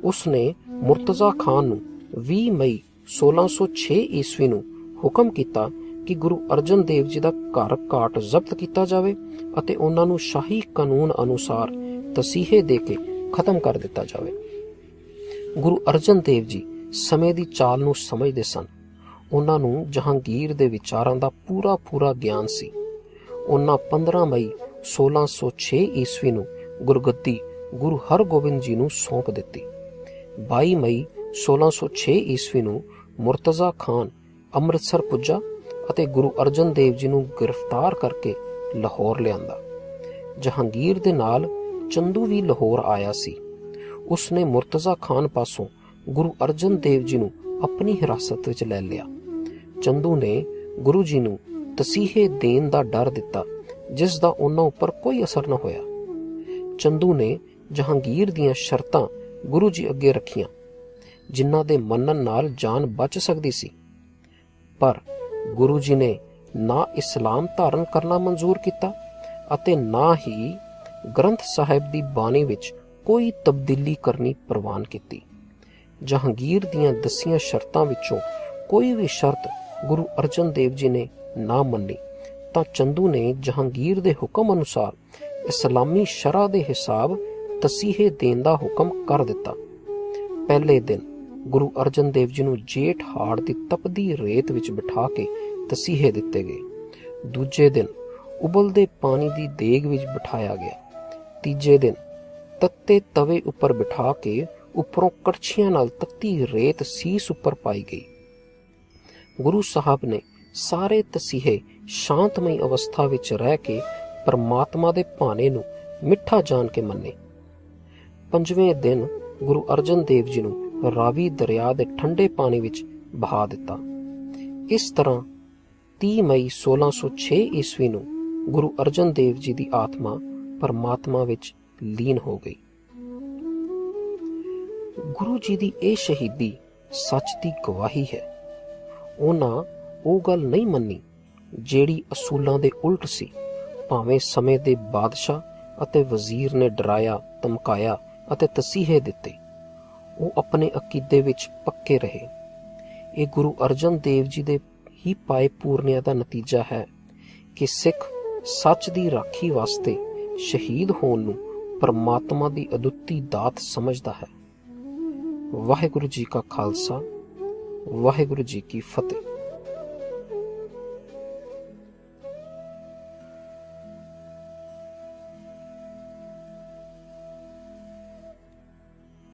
ਉਸਨੇ ਮੁਰਤਜ਼ਾ ਖਾਨ ਨੂੰ 20 ਮਈ 1606 ਈਸਵੀ ਨੂੰ ਹੁਕਮ ਕੀਤਾ ਕਿ ਗੁਰੂ ਅਰਜਨ ਦੇਵ ਜੀ ਦਾ ਘਰ ਘਾਟ ਜ਼ਬਤ ਕੀਤਾ ਜਾਵੇ ਅਤੇ ਉਹਨਾਂ ਨੂੰ ਸ਼ਾਹੀ ਕਾਨੂੰਨ ਅਨੁਸਾਰ ਤਸੀਹੇ ਦੇ ਕੇ ਖਤਮ ਕਰ ਦਿੱਤਾ ਜਾਵੇ। ਗੁਰੂ ਅਰਜਨ ਦੇਵ ਜੀ ਸਮੇਂ ਦੀ ਚਾਲ ਨੂੰ ਸਮਝਦੇ ਸਨ। ਉਹਨਾਂ ਨੂੰ ਜਹਾਂਗੀਰ ਦੇ ਵਿਚਾਰਾਂ ਦਾ ਪੂਰਾ ਗਿਆਨ ਸੀ। ਉਹਨਾਂ 15 ਮਈ 1606 ਈਸਵੀ ਨੂੰ ਗੁਰਗੱਦੀ ਗੁਰੂ ਹਰਗੋਬਿੰਦ ਜੀ ਨੂੰ ਸੌਂਪ ਦਿੱਤੀ। 22 ਮਈ 1606 ਈਸਵੀ ਨੂੰ ਮੁਰਤਜ਼ਾ ਖਾਨ ਅੰਮ੍ਰਿਤਸਰ ਪੁੱਜਾ ਅਤੇ ਗੁਰੂ ਅਰਜਨ ਦੇਵ ਜੀ ਨੂੰ ਗ੍ਰਿਫਤਾਰ ਕਰਕੇ ਲਾਹੌਰ ਲਿਆਂਦਾ। ਜਹਾਂਗੀਰ ਦੇ ਨਾਲ ਚੰਦੂ ਵੀ ਲਾਹੌਰ ਆਇਆ ਸੀ। ਉਸਨੇ ਮੁਰਤਜ਼ਾ ਖਾਨ ਪਾਸੋਂ ਗੁਰੂ ਅਰਜਨ ਦੇਵ ਜੀ ਨੂੰ ਆਪਣੀ ਹਿਰਾਸਤ ਵਿੱਚ ਲੈ ਲਿਆ। ਚੰਦੂ ਨੇ ਗੁਰੂ ਜੀ ਨੂੰ ਤਸੀਹੇ ਦੇਣ ਦਾ ਡਰ ਦਿੱਤਾ, ਜਿਸ ਦਾ ਉਹਨਾਂ ਉੱਪਰ ਕੋਈ ਅਸਰ ਨਾ ਹੋਇਆ। ਚੰਦੂ ਨੇ ਜਹਾਂਗੀਰ ਦੀਆਂ ਸ਼ਰਤਾਂ ਗੁਰੂ ਜੀ ਅੱਗੇ ਰੱਖੀਆਂ, ਜਿਨ੍ਹਾਂ ਦੇ ਮੰਨਣ ਨਾਲ ਜਾਨ ਬਚ ਸਕਦੀ ਸੀ। ਪਰ ਗੁਰੂ ਜੀ ਨੇ ਨਾ ਇਸਲਾਮ ਧਾਰਨ ਕਰਨਾ ਮਨਜ਼ੂਰ ਕੀਤਾ ਅਤੇ ਨਾ ਹੀ ਗ੍ਰੰਥ ਸਾਹਿਬ ਦੀ ਬਾਣੀ ਵਿੱਚ ਕੋਈ ਤਬਦੀਲੀ ਕਰਨੀ ਪ੍ਰਵਾਨ ਕੀਤੀ। ਜਹਾਂਗੀਰ ਦੀਆਂ ਦੱਸੀਆਂ ਸ਼ਰਤਾਂ ਵਿੱਚੋਂ ਕੋਈ ਵੀ ਸ਼ਰਤ ਗੁਰੂ ਅਰਜਨ ਦੇਵ ਜੀ ਨੇ ਨਾ ਮੰਨੀ ਤਾਂ ਚੰਦੂ ਨੇ ਜਹਾਂਗੀਰ ਦੇ ਹੁਕਮ ਅਨੁਸਾਰ ਇਸਲਾਮੀ ਸ਼ਰ੍ਹਾ ਦੇ ਹਿਸਾਬ ਤਸੀਹੇ ਦੇਣ ਦਾ ਹੁਕਮ ਕਰ ਦਿੱਤਾ। ਪਹਿਲੇ ਦਿਨ ਗੁਰੂ ਅਰਜਨ ਦੇਵ ਜੀ ਨੂੰ ਜੇਠ ਹਾੜ ਦੀ ਤਪਦੀ ਰੇਤ ਵਿੱਚ ਬਿਠਾ ਕੇ ਤਸੀਹੇ ਦਿੱਤੇ ਗਏ। ਦੂਜੇ ਦਿਨ ਉਬਲਦੇ ਪਾਣੀ ਦੀ ਦੇਗ ਵਿੱਚ ਬਿਠਾਇਆ ਗਿਆ। ਤੀਜੇ ਦਿਨ ਤੱਤੇ ਤਵੇ ਉੱਪਰ ਬਿਠਾ ਕੇ ਉੱਪਰੋਂ ਕੜਛੀਆਂ ਨਾਲ ਤੱਤੀ ਰੇਤ ਸੀਸ ਉੱਪਰ ਪਾਈ ਗਈ। ਗੁਰੂ ਸਾਹਿਬ ਨੇ ਸਾਰੇ ਤਸੀਹੇ ਸ਼ਾਂਤਮਈ ਅਵਸਥਾ ਵਿੱਚ ਰਹਿ ਕੇ ਪਰਮਾਤਮਾ ਦੇ ਭਾਣੇ ਨੂੰ ਮਿੱਠਾ ਜਾਣ ਕੇ ਮੰਨੇ। ਪੰਜਵੇਂ ਦਿਨ ਗੁਰੂ ਅਰਜਨ ਦੇਵ ਜੀ ਨੂੰ ਰਾਵੀ ਦਰਿਆ ਦੇ ਠੰਡੇ ਪਾਣੀ ਵਿੱਚ ਬਹਾ ਦਿੱਤਾ। ਇਸ ਤਰ੍ਹਾਂ 30 ਮਈ 1606 ਈਸਵੀ ਨੂੰ ਗੁਰੂ ਅਰਜਨ ਦੇਵ ਜੀ ਦੀ ਆਤਮਾ ਪਰਮਾਤਮਾ ਵਿੱਚ ਲੀਨ ਹੋ ਗਈ। ਗੁਰੂ ਜੀ ਦੀ ਇਹ ਸ਼ਹੀਦੀ ਸੱਚ ਦੀ ਗਵਾਹੀ ਹੈ। ਉਹਨਾਂ ਉਹ ਗੱਲ ਨਹੀਂ ਮੰਨੀ ਜਿਹੜੀ ਅਸੂਲਾਂ ਦੇ ਉਲਟ ਸੀ। ਭਾਵੇਂ ਸਮੇਂ ਦੇ ਬਾਦਸ਼ਾਹ ਅਤੇ ਵਜ਼ੀਰ ਨੇ ਡਰਾਇਆ, ਧਮਕਾਇਆ ਅਤੇ ਤਸੀਹੇ ਦਿੱਤੇ, ਉਹ ਆਪਣੇ ਅਕੀਦੇ ਵਿੱਚ ਪੱਕੇ ਰਹੇ। ਇਹ ਗੁਰੂ ਅਰਜਨ ਦੇਵ ਜੀ ਦੇ ਹੀ ਪਾਏ ਪੂਰਨਿਆਂ ਦਾ ਨਤੀਜਾ ਹੈ ਕਿ ਸਿੱਖ ਸੱਚ ਦੀ ਰਾਖੀ ਵਾਸਤੇ ਸ਼ਹੀਦ ਹੋਣ ਨੂੰ ਪਰਮਾਤਮਾ ਦੀ ਅਦੁੱਤੀ ਦਾਤ ਸਮਝਦਾ ਹੈ। ਵਾਹਿਗੁਰੂ ਜੀ ਕਾ ਖਾਲਸਾ, ਵਾਹਿਗੁਰੂ ਜੀ ਕੀ ਫਤਿਹ।